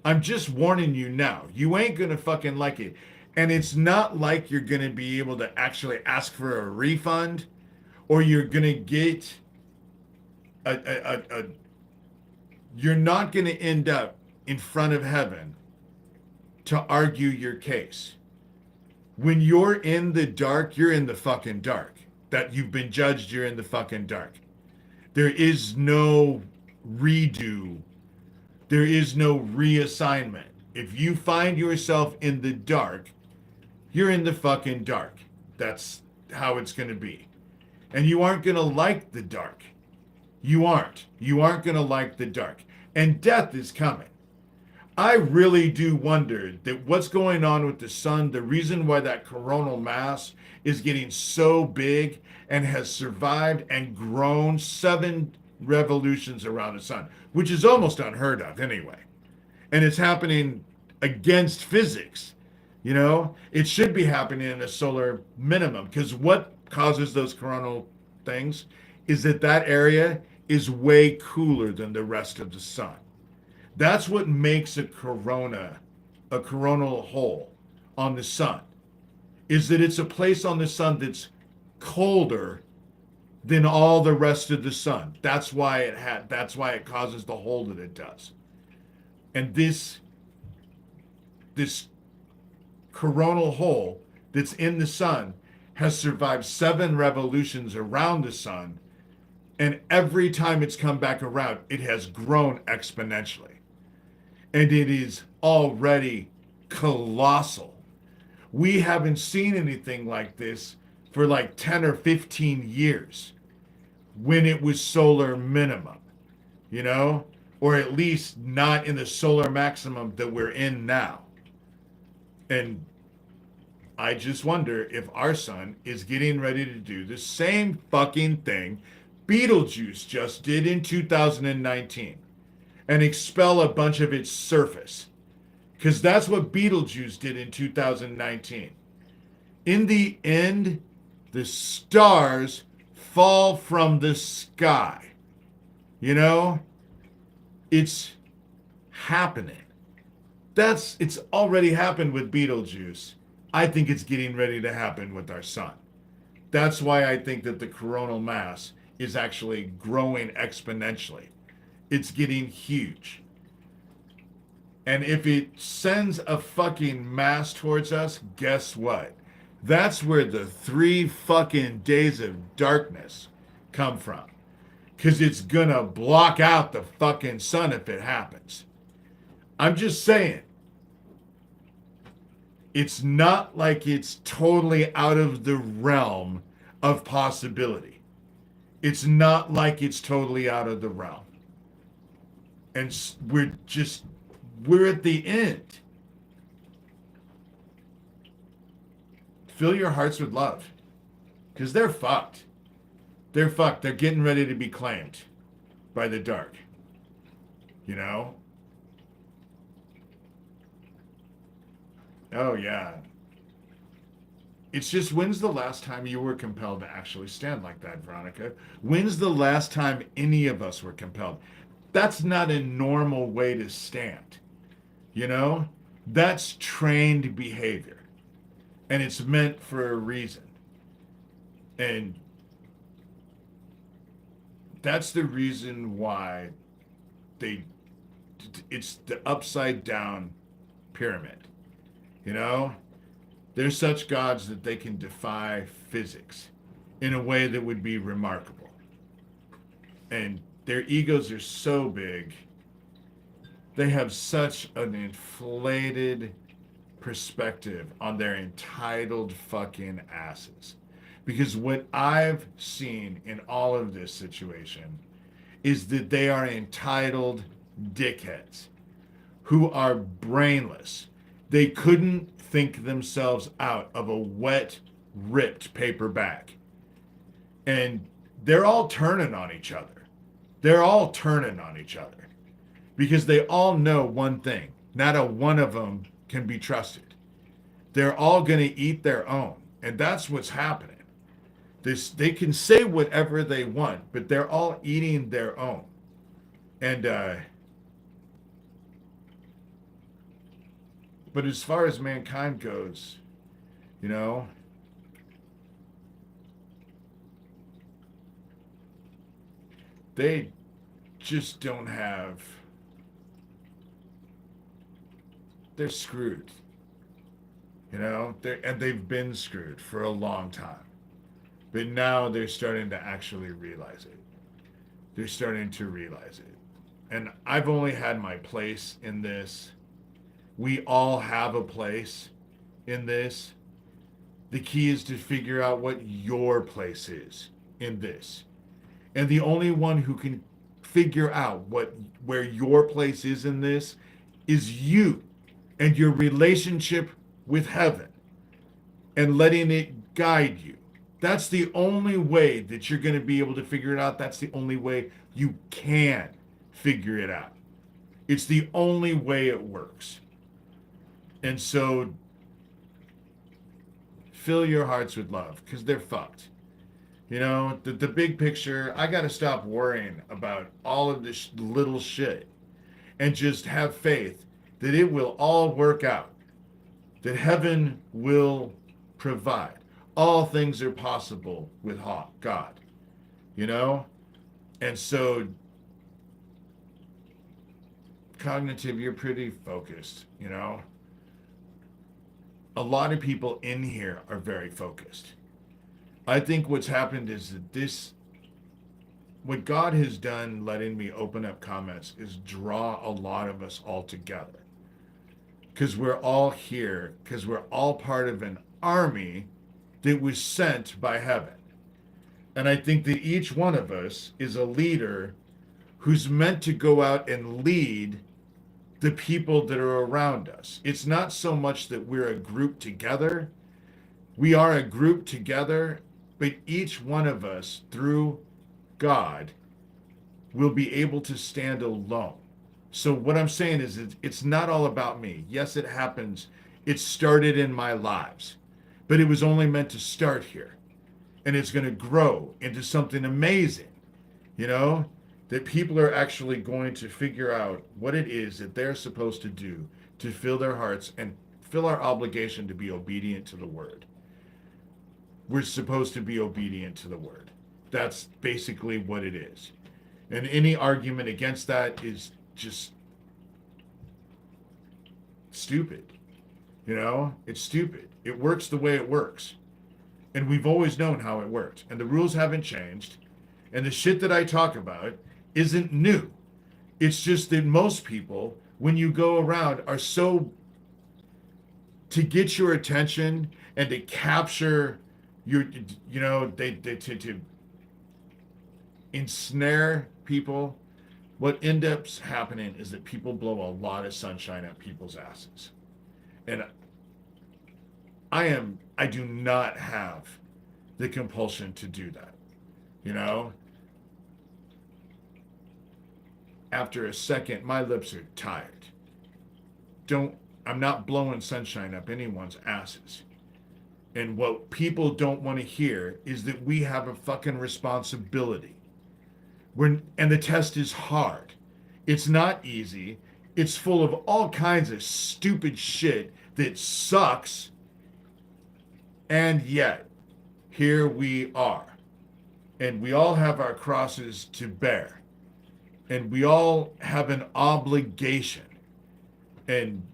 I'm just warning you now. You ain't gonna fucking like it. And it's not like you're gonna be able to actually ask for a refund, or you're gonna get a you're not gonna end up in front of heaven to argue your case. When you're in the dark, you're in the fucking dark. That you've been judged, you're in the fucking dark. There is no redo. There is no reassignment. If you find yourself in the dark, you're in the fucking dark. That's how it's going to be. And you aren't going to like the dark. You aren't. You aren't going to like the dark. And death is coming. I really do wonder that what's going on with the sun, the reason why that coronal mass is getting so big and has survived and grown 7 revolutions around the sun, which is almost unheard of anyway. And it's happening against physics. You know, it should be happening in a solar minimum, because what causes those coronal things is that that area is way cooler than the rest of the sun. That's what makes a coronal hole on the sun, is that it's a place on the sun that's colder than all the rest of the sun. That's why it causes the hole that it does. And this coronal hole that's in the sun has survived 7 revolutions around the sun, and every time it's come back around, it has grown exponentially. And it is already colossal. We haven't seen anything like this for like 10 or 15 years when it was solar minimum, you know, or at least not in the solar maximum that we're in now. And I just wonder if our sun is getting ready to do the same fucking thing Betelgeuse just did in 2019 and expel a bunch of its surface. Because that's what Betelgeuse did in 2019. In the end, the stars fall from the sky. You know? It's happening. It's already happened with Betelgeuse. I think it's getting ready to happen with our sun. That's why I think that the coronal mass is actually growing exponentially. It's getting huge. And if it sends a fucking mass towards us, guess what? That's where the 3 fucking days of darkness come from. Because it's gonna block out the fucking sun if it happens. I'm just saying. It's not like it's totally out of the realm of possibility. It's not like it's totally out of the realm. And we're at the end. Fill your hearts with love. Because they're fucked. They're fucked. They're getting ready to be claimed by the dark. You know? Oh, yeah. It's just, when's the last time you were compelled to actually stand like that, Veronica? When's the last time any of us were compelled? That's not a normal way to stand. You know? That's trained behavior. And it's meant for a reason. And that's the reason why it's the upside down pyramid. You know? They're such gods that they can defy physics in a way that would be remarkable. And their egos are so big. They have such an inflated perspective on their entitled fucking asses. Because what I've seen in all of this situation is that they are entitled dickheads who are brainless. They couldn't think themselves out of a wet, ripped paper bag. And they're all turning on each other. They're all turning on each other. Because they all know one thing. Not a one of them can be trusted. They're all going to eat their own. And that's what's happening. They can say whatever they want, but they're all eating their own. And but as far as mankind goes, you know, they just don't have. They're screwed. You know, they've been screwed for a long time. But now they're starting to actually realize it. They're starting to realize it. And I've only had my place in this. We all have a place in this. The key is to figure out what your place is in this. And the only one who can figure out where your place is in this is you and your relationship with heaven and letting it guide you. That's the only way that you're going to be able to figure it out. That's the only way you can figure it out. It's the only way it works. And so fill your hearts with love because they're fucked. You know, the big picture, I got to stop worrying about all of this little shit and just have faith that it will all work out, that heaven will provide. All things are possible with God, you know? And so, cognitive, you're pretty focused, you know? A lot of people in here are very focused. I think what's happened is that what God has done, letting me open up comments, is draw a lot of us all together. Because we're all here, because we're all part of an army that was sent by heaven. And I think that each one of us is a leader who's meant to go out and lead the people that are around us. It's not so much that we're a group together. We are a group together, but each one of us, through God, will be able to stand alone. So what I'm saying is it's not all about me. Yes, it happens. It started in my lives, but it was only meant to start here. And it's going to grow into something amazing, you know, that people are actually going to figure out what it is that they're supposed to do to fill their hearts and fill our obligation to be obedient to the word. We're supposed to be obedient to the word. That's basically what it is. And any argument against that is just stupid. You know, it's stupid. It works the way it works. And we've always known how it worked. And the rules haven't changed. And the shit that I talk about isn't new. It's just that most people, when you go around, are so to get your attention and to capture your, you know, to ensnare people. What ends up happening is that people blow a lot of sunshine at people's asses. And I do not have the compulsion to do that. You know? After a second, my lips are tired. I'm not blowing sunshine up anyone's asses. And what people don't want to hear is that we have a fucking responsibility. And the test is hard. It's not easy. It's full of all kinds of stupid shit that sucks. And yet, here we are. And we all have our crosses to bear. And we all have an obligation. And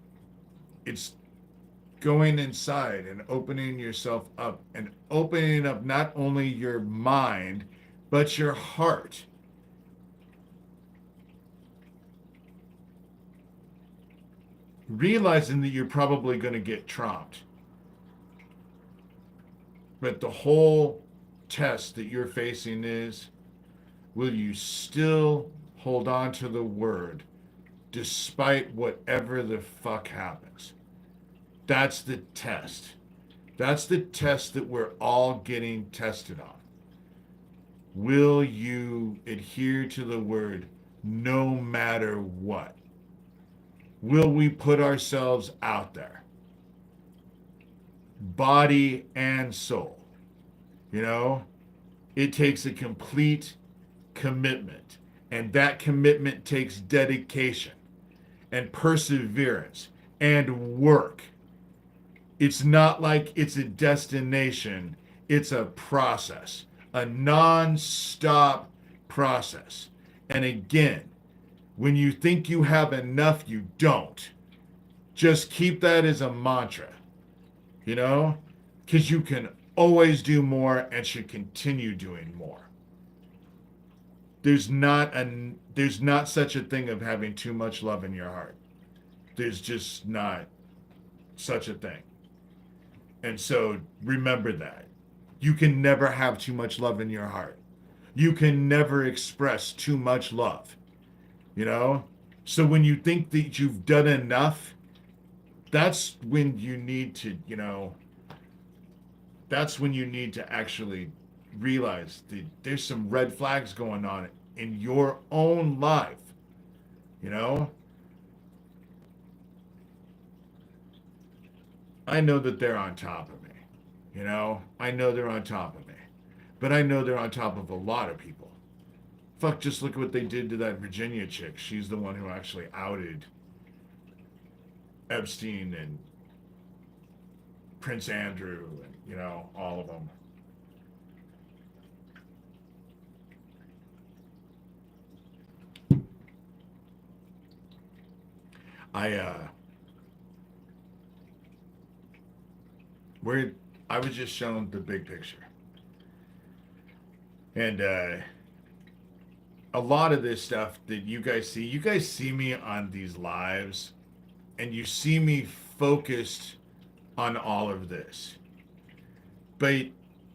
it's going inside and opening yourself up and opening up not only your mind, but your heart. Realizing that you're probably going to get tromped. But the whole test that you're facing is, will you still hold on to the word despite whatever the fuck happens? That's the test. That's the test that we're all getting tested on. Will you adhere to the word no matter what? Will we put ourselves out there? Body and soul. You know? It takes a complete commitment. And that commitment takes dedication and perseverance and work. It's not like it's a destination, it's a process, a non stop process. And again, when you think you have enough, you don't. Just keep that as a mantra, you know, because you can always do more and should continue doing more. There's not such a thing of having too much love in your heart. There's just not such a thing. And so remember that. You can never have too much love in your heart. You can never express too much love, you know? So when you think that you've done enough, that's when you need to, that's when you need to actually realize that there's some red flags going on in your own life, you know? I know that they're on top of me. I know they're on top of me. But I know they're on top of a lot of people. Fuck, just look at what they did to that Virginia chick. She's the one who actually outed Epstein and Prince Andrew and, all of them. I where I was just shown the big picture. And a lot of this stuff that you guys see me on these lives and you see me focused on all of this. But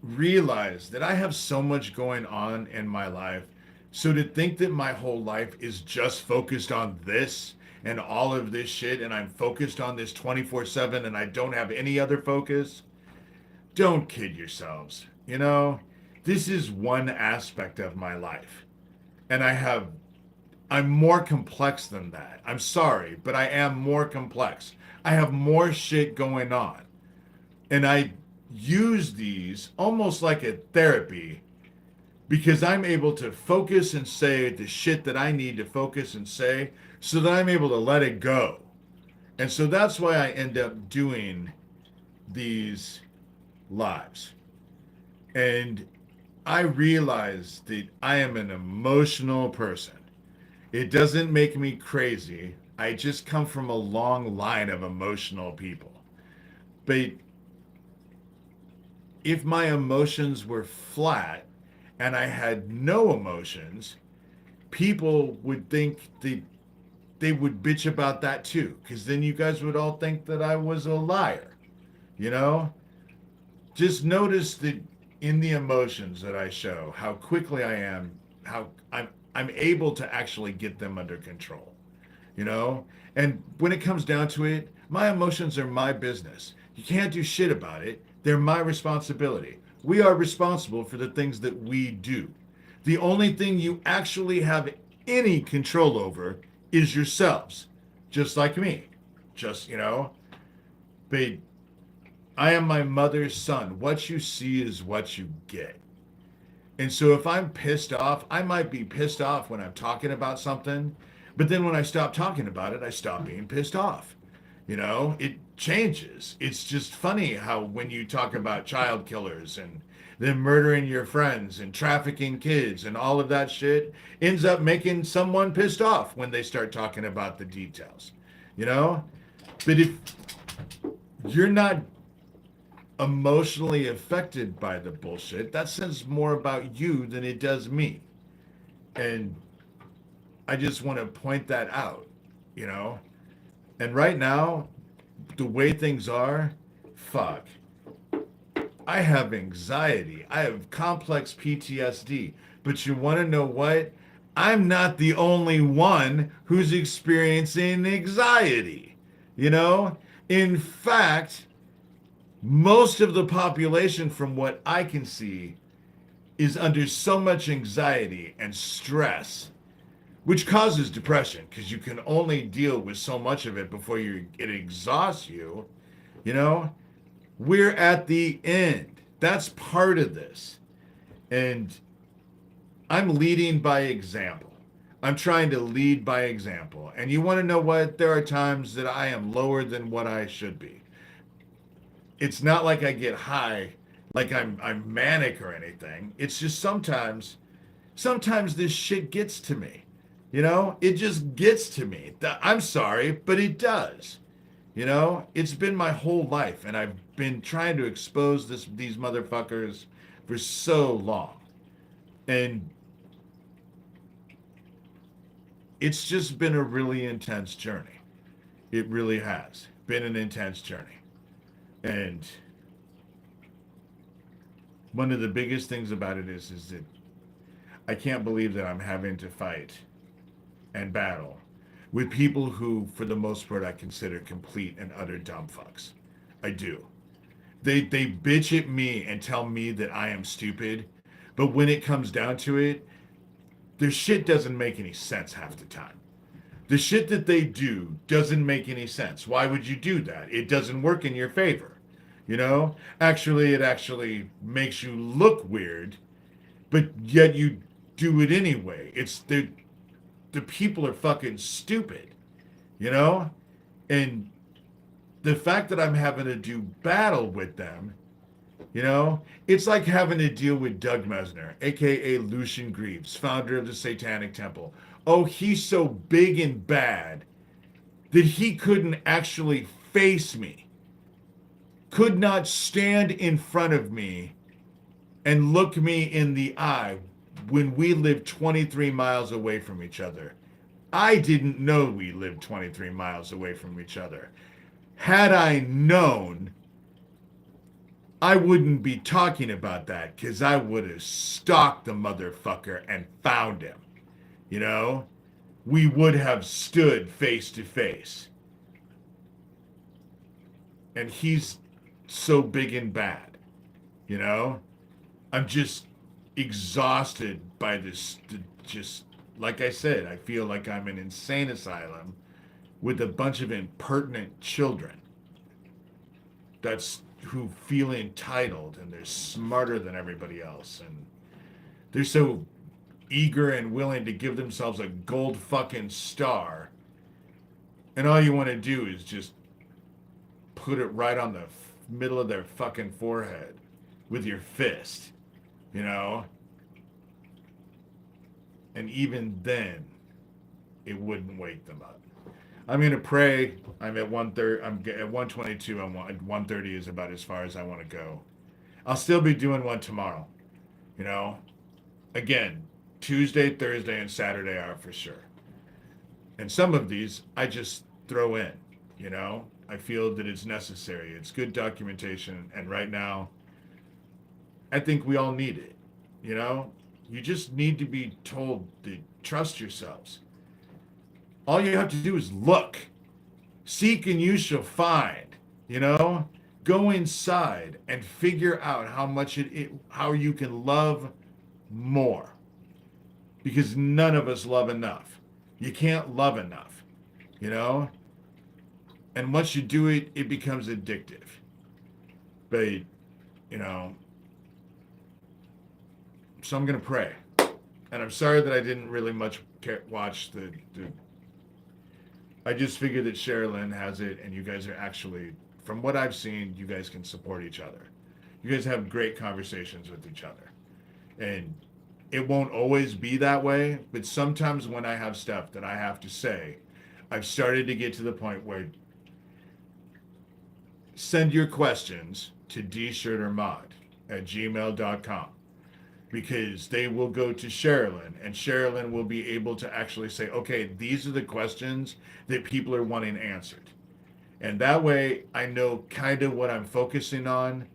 realize that I have so much going on in my life. So to think that my whole life is just focused on this and all of this shit and I'm focused on this 24/7 and I don't have any other focus, don't kid yourselves. This is one aspect of my life. And I'm more complex than that. I'm sorry, but I am more complex. I have more shit going on. And I use these almost like a therapy because I'm able to focus and say the shit that I need to focus and say so that I'm able to let it go. And so that's why I end up doing these lives. And I realize that I am an emotional person. It doesn't make me crazy. I just come from a long line of emotional people. But if my emotions were flat and I had no emotions, people would think that they would bitch about that too. Because then you guys would all think that I was a liar. Just notice that in the emotions that I show, how quickly I am, how I'm able to actually get them under control. And when it comes down to it, my emotions are my business. You can't do shit about it. They're my responsibility. We are responsible for the things that we do. The only thing you actually have any control over is yourselves, just like me. But I am my mother's son. What you see is what you get. And so if I'm pissed off, I might be pissed off when I'm talking about something, but then when I stop talking about it, I stop being pissed off. It changes. It's just funny how when you talk about child killers and them murdering your friends and trafficking kids and all of that shit ends up making someone pissed off when they start talking about the details. But if you're not emotionally affected by the bullshit, that says more about you than it does me. And I just want to point that out, And right now, the way things are, fuck. I have anxiety. I have complex PTSD. But you want to know what? I'm not the only one who's experiencing anxiety. In fact, most of the population, from what I can see, is under so much anxiety and stress, which causes depression because you can only deal with so much of it before it exhausts you. We're at the end. That's part of this. And I'm leading by example. I'm trying to lead by example. And you want to know what? There are times that I am lower than what I should be. It's not like I get high, like I'm manic or anything. It's just sometimes this shit gets to me. You know, it just gets to me. I'm sorry, but it does. You know, it's been my whole life, and I've been trying to expose these motherfuckers for so long. And it's just been a really intense journey. It really has been an intense journey. And one of the biggest things about it is that I can't believe that I'm having to fight and battle with people who, for the most part, I consider complete and utter dumb fucks. I do. They bitch at me and tell me that I am stupid, but when it comes down to it, their shit doesn't make any sense half the time. The shit that they do doesn't make any sense. Why would you do that? It doesn't work in your favor. You know? Actually, it actually makes you look weird, but yet you do it anyway. It's the people are fucking stupid, you know? And the fact that I'm having to do battle with them, you know, it's like having to deal with Doug Mesner, aka Lucian Greaves, founder of the Satanic Temple. Oh, he's so big and bad that he couldn't actually face me, could not stand in front of me and look me in the eye when we lived 23 miles away from each other. I didn't know we lived 23 miles away from each other. Had I known, I wouldn't be talking about that because I would have stalked the motherfucker and found him. You know, we would have stood face to face. And he's so big and bad, you know? I'm just exhausted by this. Just like I said, I feel like I'm an insane asylum with a bunch of impertinent children that's who feel entitled and they're smarter than everybody else and they're so eager and willing to give themselves a gold fucking star, and all you want to do is just put it right on the middle of their fucking forehead with your fist, you know? And even then, it wouldn't wake them up. I'm gonna pray. I'm at 1:30. I'm at 122. I'm at 1:30 is about as far as I want to go. I'll still be doing one tomorrow. You know, again, Tuesday, Thursday, and Saturday are for sure. And some of these I just throw in. You know, I feel that it's necessary. It's good documentation, and right now, I think we all need it. You know, you just need to be told to trust yourselves. All you have to do is look. Seek and you shall find. You know? Go inside and figure out how you can love more. Because none of us love enough. You can't love enough. You know? And once you do it, it becomes addictive. But, you know, so I'm going to pray. And I'm sorry that I didn't really much watch the I just figured that Sherilyn has it, and you guys are actually, from what I've seen, you guys can support each other. You guys have great conversations with each other. And it won't always be that way, but sometimes when I have stuff that I have to say, I've started to get to the point where send your questions to dshurtermod@gmail.com because they will go to Sherilyn, and Sherilyn will be able to actually say, okay, these are the questions that people are wanting answered. And that way I know kind of what I'm focusing on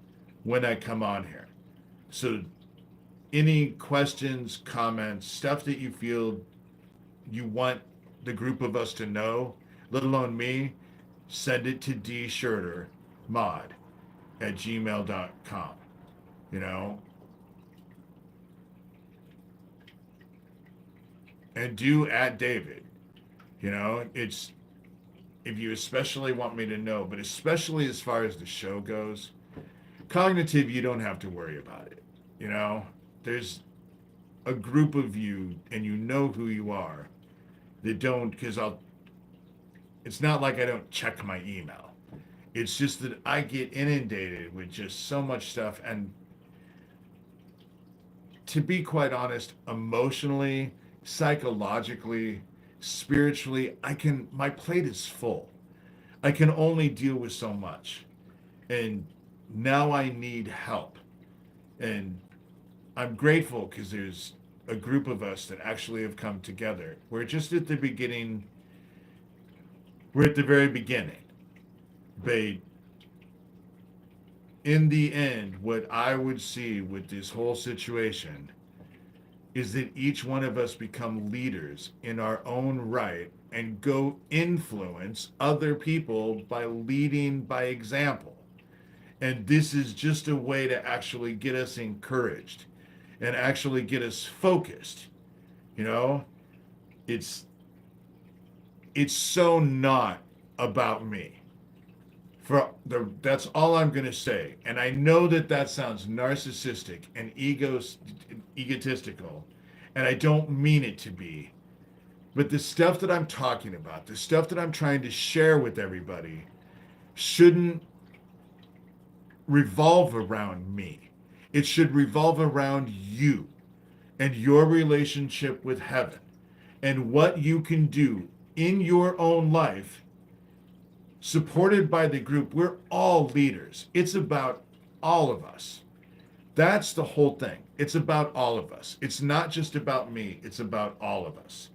when I come on here. So any questions, comments, stuff that you feel you want the group of us to know, let alone me, send it to dshurtermod@gmail.com. You know, and do at David. You know, it's if you especially want me to know, but especially as far as the show goes, cognitive, you don't have to worry about it. You know, there's a group of you, and you know who you are, that don't, because it's not like I don't check my email. It's just that I get inundated with just so much stuff. And to be quite honest, emotionally, psychologically, spiritually, my plate is full. I can only deal with so much. And now I need help. And I'm grateful because there's a group of us that actually have come together. We're just at the beginning, we're at the very beginning. But in the end, what I would see with this whole situation is that each one of us become leaders in our own right and go influence other people by leading by example. And this is just a way to actually get us encouraged and actually get us focused. You know, it's so not about me. That's all I'm going to say. And I know that sounds narcissistic and egotistical, and I don't mean it to be. But the stuff that I'm talking about, the stuff that I'm trying to share with everybody, shouldn't revolve around me. It should revolve around you and your relationship with heaven and what you can do in your own life, supported by the group. We're all leaders. It's about all of us. That's the whole thing. It's about all of us. It's not just about me. It's about all of us.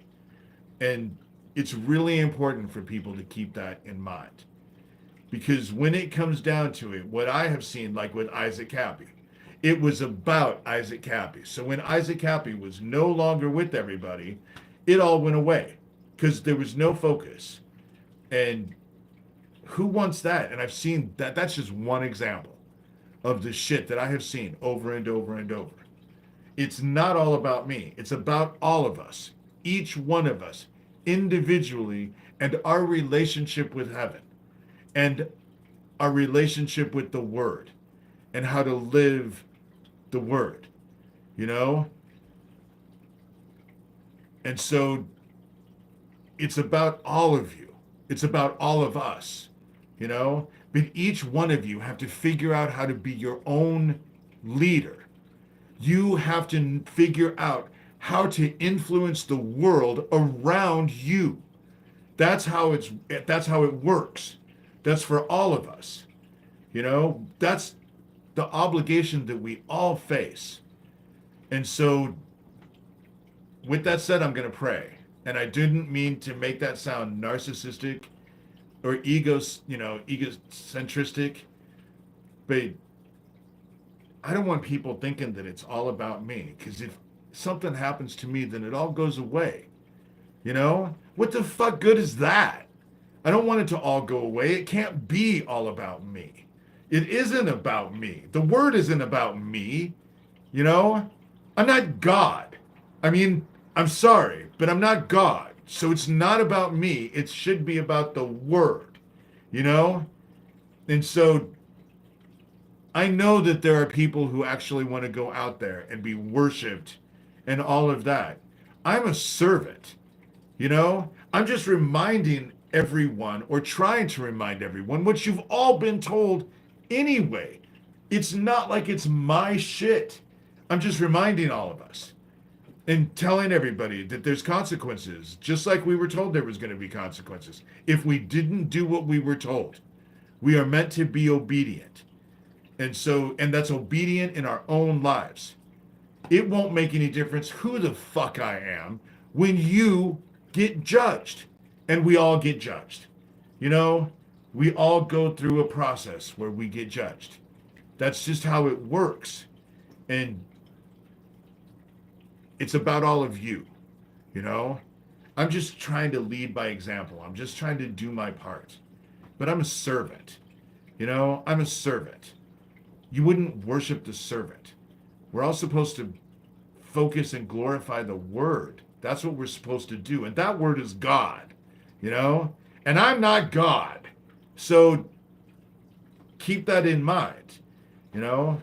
And it's really important for people to keep that in mind. Because when it comes down to it, what I have seen, like with Isaac Cappy, it was about Isaac Cappy. So when Isaac Cappy was no longer with everybody, it all went away because there was no focus. And who wants that? And I've seen that. That's just one example of the shit that I have seen over and over and over. It's not all about me. It's about all of us, each one of us individually, and our relationship with heaven and our relationship with the word and how to live the word, you know? And so it's about all of you. It's about all of us, you know? But each one of you have to figure out how to be your own leader. You have to figure out how to influence the world around you. That's how it works. That's for all of us. You know, that's the obligation that we all face. And so with that said, I'm going to pray. And I didn't mean to make that sound narcissistic or egocentristic, but I don't want people thinking that it's all about me, because if something happens to me, then it all goes away. You know? What the fuck good is that? I don't want it to all go away. It can't be all about me. It isn't about me. The word isn't about me. You know? I'm not God. I mean, I'm sorry, but I'm not God. So it's not about me. It should be about the word. You know? And so I know that there are people who actually want to go out there and be worshiped and all of that. I'm a servant. You know? I'm just reminding everyone, or trying to remind everyone, what you've all been told anyway. It's not like it's my shit. I'm just reminding all of us and telling everybody that there's consequences, just like we were told there was going to be consequences if we didn't do what we were told. We are meant to be obedient. And that's obedient in our own lives. It won't make any difference who the fuck I am when you get judged. And we all get judged. You know, we all go through a process where we get judged. That's just how it works. And it's about all of you, you know? I'm just trying to lead by example. I'm just trying to do my part. But I'm a servant. You know, I'm a servant. You wouldn't worship the servant. We're all supposed to focus and glorify the word. That's what we're supposed to do. And that word is God, you know? And I'm not God. So keep that in mind, you know?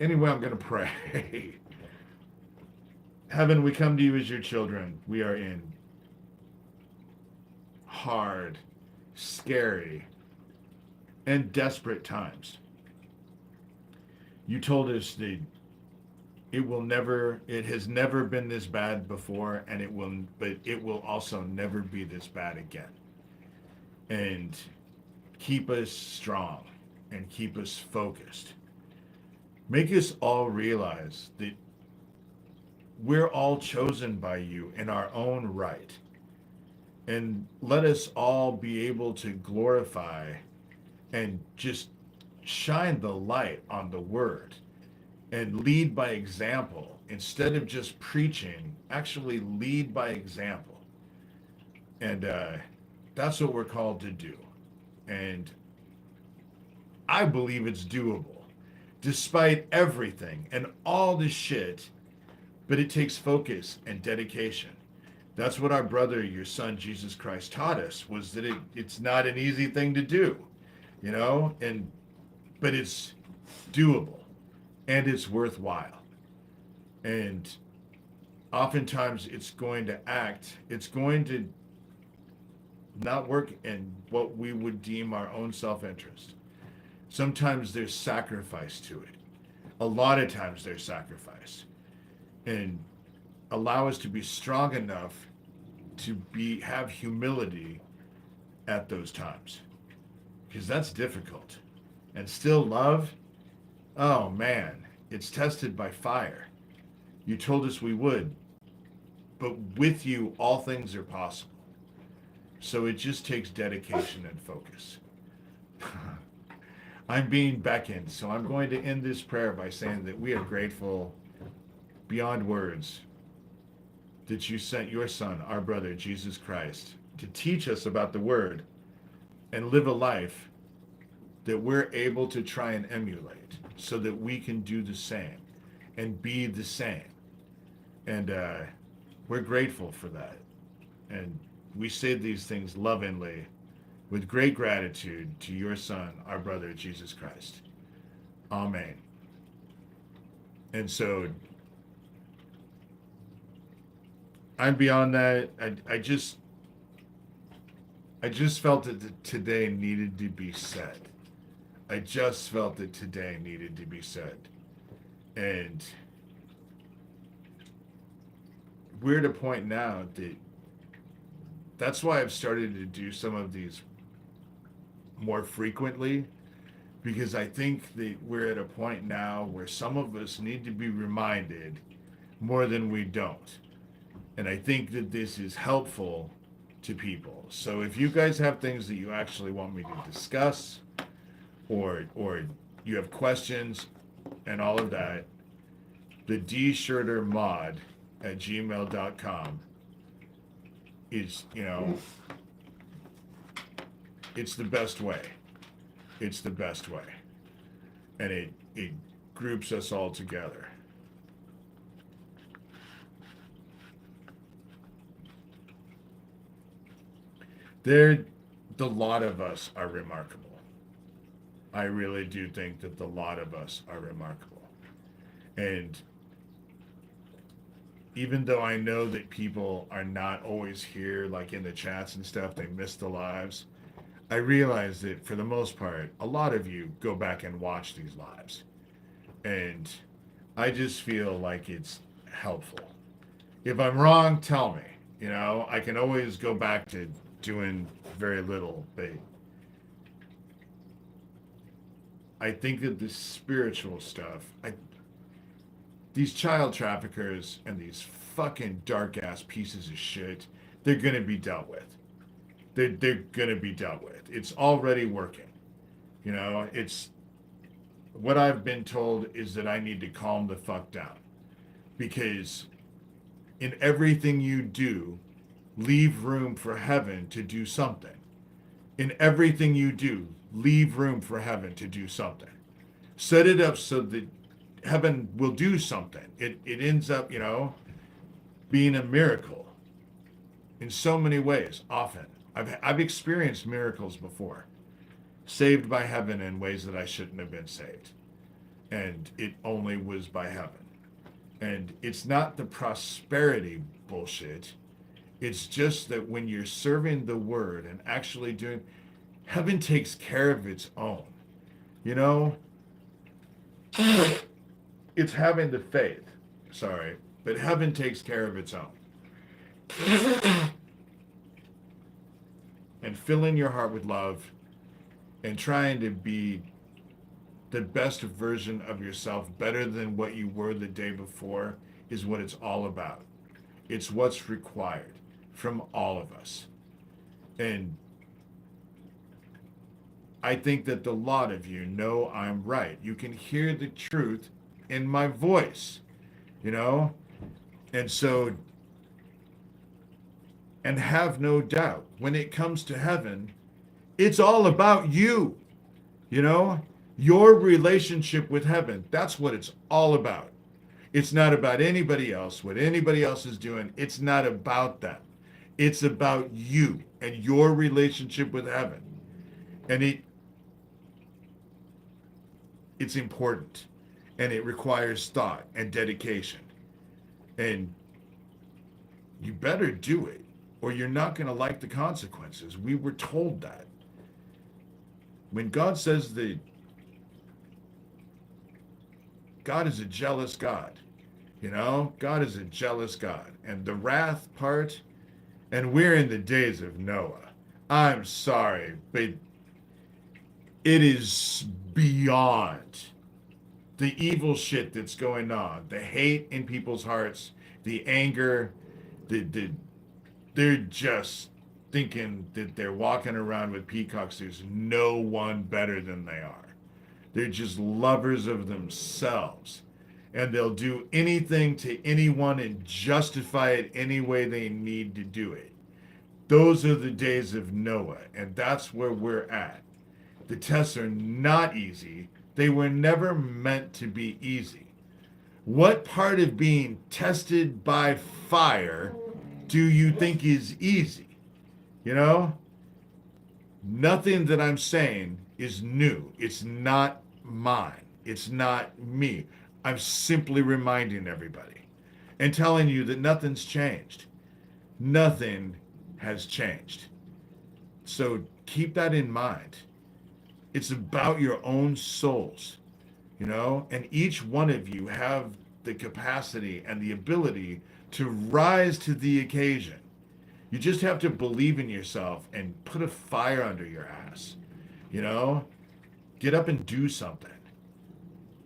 Anyway, I'm going to pray. Heaven, we come to you as your children. We are in hard, scary, and desperate times. You told us that it has never been this bad before, and but it will also never be this bad again. And keep us strong and keep us focused. Make us all realize that we're all chosen by you in our own right. And let us all be able to glorify and just shine the light on the word and lead by example instead of just preaching. Actually lead by example. And that's what we're called to do. And I believe it's doable despite everything and all this shit, but it takes focus and dedication. That's what our brother, your son Jesus Christ, taught us, was that it's not an easy thing to do, you know, but it's doable and it's worthwhile. And oftentimes it's going to not work in what we would deem our own self-interest. Sometimes there's sacrifice to it. A lot of times there's sacrifice. And allow us to be strong enough to have humility at those times. Because that's difficult. And still love, oh man, it's tested by fire. You told us we would. But with you, all things are possible. So it just takes dedication and focus. I'm being beckoned, so I'm going to end this prayer by saying that we are grateful beyond words that you sent your son, our brother, Jesus Christ, to teach us about the word and live a life that we're able to try and emulate so that we can do the same and be the same. And we're grateful for that. And we say these things lovingly with great gratitude to your son, our brother, Jesus Christ. Amen. And so I'm beyond that. I just felt that today needed to be said. I just felt that today needed to be said. And we're at a point now that's why I've started to do some of these more frequently, because I think that we're at a point now where some of us need to be reminded more than we don't. And I think that this is helpful to people. So if you guys have things that you actually want me to discuss, or you have questions and all of that, the dshurtermod@gmail.com is, it's the best way. It's the best way. And it groups us all together. The lot of us are remarkable. I really do think that the lot of us are remarkable. And even though I know that people are not always here, like in the chats and stuff, they miss the lives, I realize that for the most part, a lot of you go back and watch these lives. And I just feel like it's helpful. If I'm wrong, tell me. I can always go back to doing very little, but I think that the spiritual stuff, these child traffickers and these fucking dark ass pieces of shit, they're gonna be dealt with. They're gonna be dealt with. It's already working. It's what I've been told is that I need to calm the fuck down, because in everything you do, leave room for heaven to do something. In everything you do, leave room for heaven to do something. Set it up so that heaven will do something. It ends up, being a miracle in so many ways. Often, I've experienced miracles before, saved by heaven in ways that I shouldn't have been saved, and it only was by heaven. And it's not the prosperity bullshit. It's just that when you're serving the word and actually doing, heaven takes care of its own. You know, it's having the faith. Sorry, but heaven takes care of its own. And filling your heart with love and trying to be the best version of yourself, better than what you were the day before, is what it's all about. It's what's required from all of us. And I think that a lot of you know I'm right. You can hear the truth in my voice, you know? And so, and have no doubt, when it comes to heaven, it's all about you, you know? Your relationship with heaven. That's what it's all about. It's not about anybody else, what anybody else is doing. It's not about that. It's about you and your relationship with heaven. And it's important, and it requires thought and dedication. And you better do it, or you're not going to like the consequences. We were told that. When God says that God is a jealous God, you know, God is a jealous God. And the wrath part, and we're in the days of Noah. I'm sorry, but it is beyond the evil shit that's going on, the hate in people's hearts, the anger, they're just thinking that they're walking around with peacocks. There's no one better than they are. They're just lovers of themselves. And they'll do anything to anyone and justify it any way they need to do it. Those are the days of Noah, and that's where we're at. The tests are not easy. They were never meant to be easy. What part of being tested by fire do you think is easy? You know? Nothing that I'm saying is new. It's not mine. It's not me. I'm simply reminding everybody and telling you that nothing's changed. Nothing has changed. So keep that in mind. It's about your own souls, you know, and each one of you have the capacity and the ability to rise to the occasion. You just have to believe in yourself and put a fire under your ass, you know, get up and do something.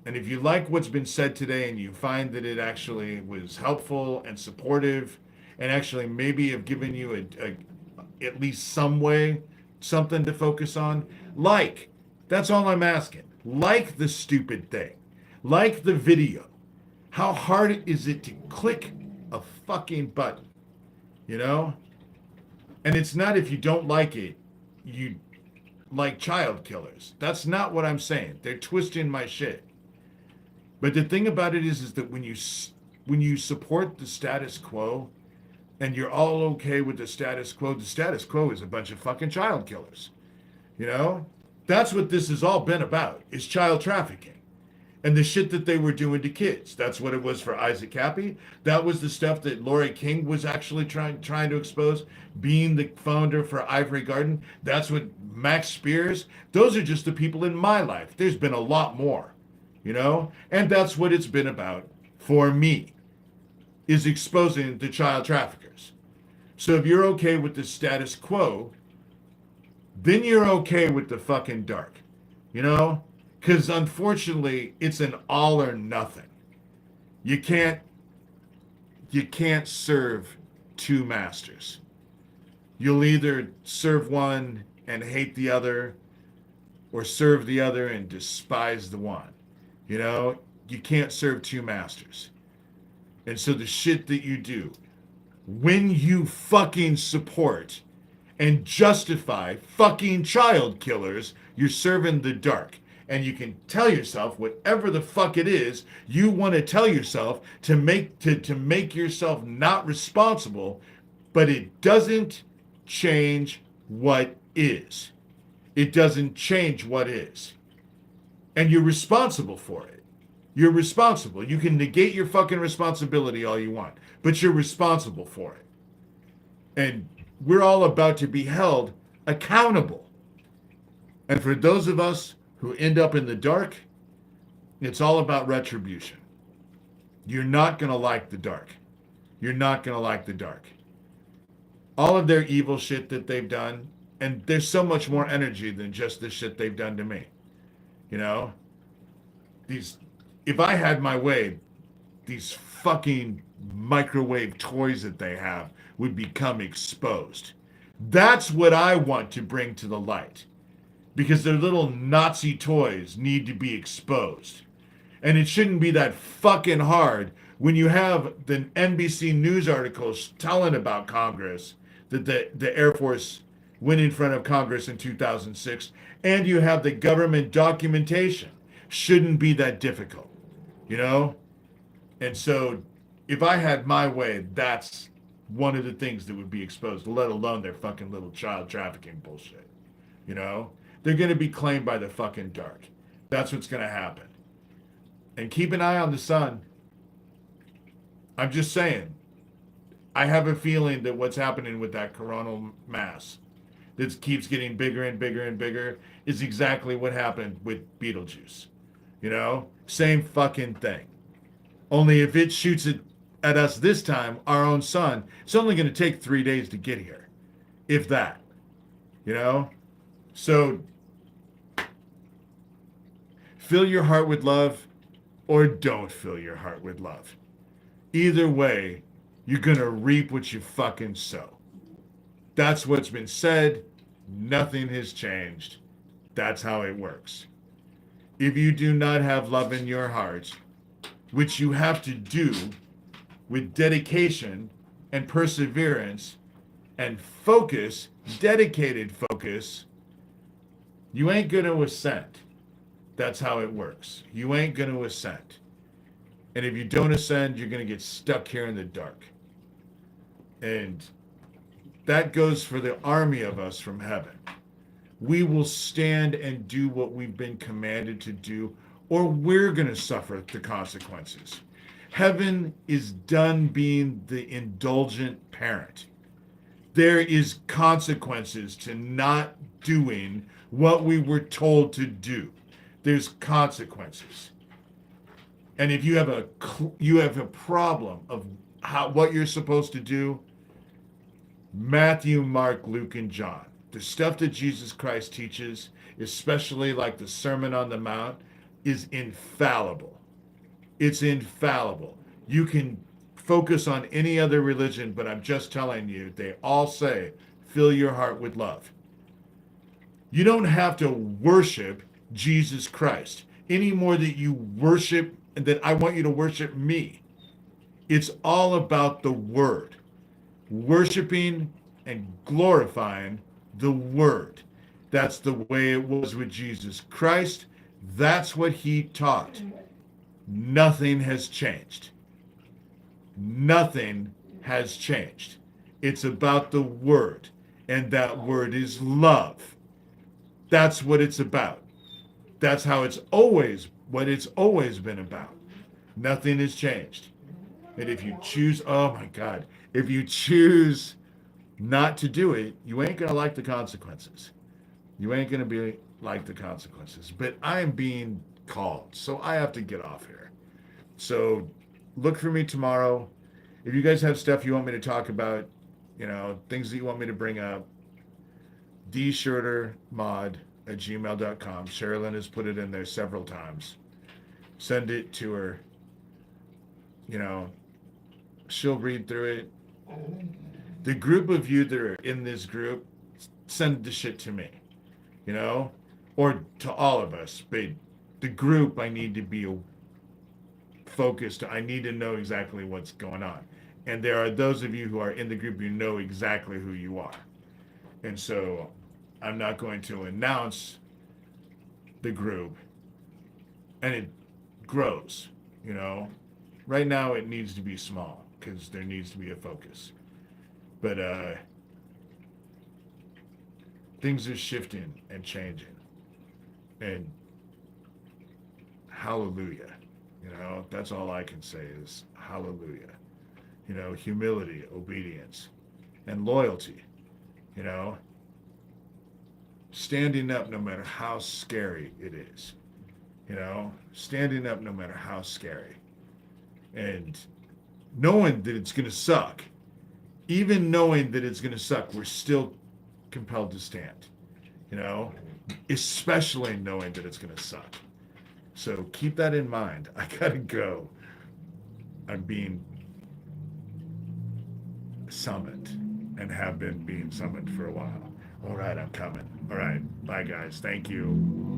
And if you like what's been said today and you find that it actually was helpful and supportive and actually maybe have given you at least some way, something to focus on, that's all I'm asking. Like the stupid thing. Like the video. How hard is it to click a fucking button? You know? And it's not if you don't like it, you like child killers. That's not what I'm saying. They're twisting my shit. But the thing about it is that when you support the status quo and you're all okay with the status quo is a bunch of fucking child killers. You know? That's what this has all been about, is child trafficking. And the shit that they were doing to kids. That's what it was for Isaac Cappy. That was the stuff that Lori King was actually trying to expose, being the founder for Ivory Garden. That's what Max Spears. Those are just the people in my life. There's been a lot more, you know? And that's what it's been about for me, is exposing the child traffickers. So if you're okay with the status quo, then you're okay with the fucking dark, you know? Because unfortunately, it's an all or nothing. You can't serve two masters. You'll either serve one and hate the other, or serve the other and despise the one. You know, you can't serve two masters. And so the shit that you do, when you fucking support and justify fucking child killers, you're serving the dark. And you can tell yourself whatever the fuck it is you want to tell yourself to make yourself not responsible, but it doesn't change what is. It doesn't change what is. And you're responsible for it. You're responsible. You can negate your fucking responsibility all you want, but you're responsible for it. And we're all about to be held accountable. And for those of us who end up in the dark, it's all about retribution. You're not going to like the dark. You're not going to like the dark. All of their evil shit that they've done, and there's so much more energy than just the shit they've done to me. You know? If I had my way, these fucking microwave toys that they have would become exposed. That's what I want to bring to the light. Because their little Nazi toys need to be exposed. And it shouldn't be that fucking hard when you have the NBC News articles telling about Congress, that the Air Force went in front of Congress in 2006, and you have the government documentation. Shouldn't be that difficult, you know? And so if I had my way, that's one of the things that would be exposed, let alone their fucking little child trafficking bullshit, you know? They're going to be claimed by the fucking dark. That's what's going to happen. And keep an eye on the sun. I'm just saying. I have a feeling that what's happening with that coronal mass that keeps getting bigger and bigger and bigger is exactly what happened with Betelgeuse. You know? Same fucking thing. Only if it shoots it at us this time, our own sun, it's only going to take 3 days to get here. If that. You know? So, fill your heart with love or don't fill your heart with love. Either way, you're going to reap what you fucking sow. That's what's been said. Nothing has changed. That's how it works. If you do not have love in your heart, which you have to do with dedication and perseverance and focus, dedicated focus, you ain't going to ascend. That's how it works. You ain't going to ascend. And if you don't ascend, you're going to get stuck here in the dark. And that goes for the army of us from heaven. We will stand and do what we've been commanded to do, or we're going to suffer the consequences. Heaven is done being the indulgent parent. There is consequences to not doing what we were told to do. There's consequences. And if you have a problem of what you're supposed to do, Matthew, Mark, Luke, and John, the stuff that Jesus Christ teaches, especially like the Sermon on the Mount, is infallible. It's infallible. You can focus on any other religion, but I'm just telling you, they all say, fill your heart with love. You don't have to worship Jesus Christ any more than you worship, and that I want you to worship me. It's all about the Word. Worshiping and glorifying the Word. That's the way it was with Jesus Christ. That's what he taught. Nothing has changed. Nothing has changed. It's about the Word, and that Word is love. That's what it's about. That's how what it's always been about. Nothing has changed. And if you choose, oh my God, if you choose not to do it, you ain't going to like the consequences. You ain't going to be like the consequences. But I'm being called, so I have to get off here. So look for me tomorrow. If you guys have stuff you want me to talk about, things that you want me to bring up, dshurtermod@gmail.com. Sherilyn has put it in there several times. Send it to her. She'll read through it. The group of you that are in this group, send the shit to me, or to all of us. But the group, I need to be focused. I need to know exactly what's going on. And there are those of you who are in the group, you know exactly who you are. And so I'm not going to announce the group, and it grows, Right now it needs to be small because there needs to be a focus. But things are shifting and changing. And hallelujah, That's all I can say is hallelujah. Humility, obedience, and loyalty. You know, standing up no matter how scary it is. Standing up no matter how scary. And knowing that it's going to suck, even knowing that it's going to suck, we're still compelled to stand, you know, especially knowing that it's going to suck. So keep that in mind. I got to go. I'm being summoned and have been being summoned for a while. All right, I'm coming. All right. Bye, guys. Thank you.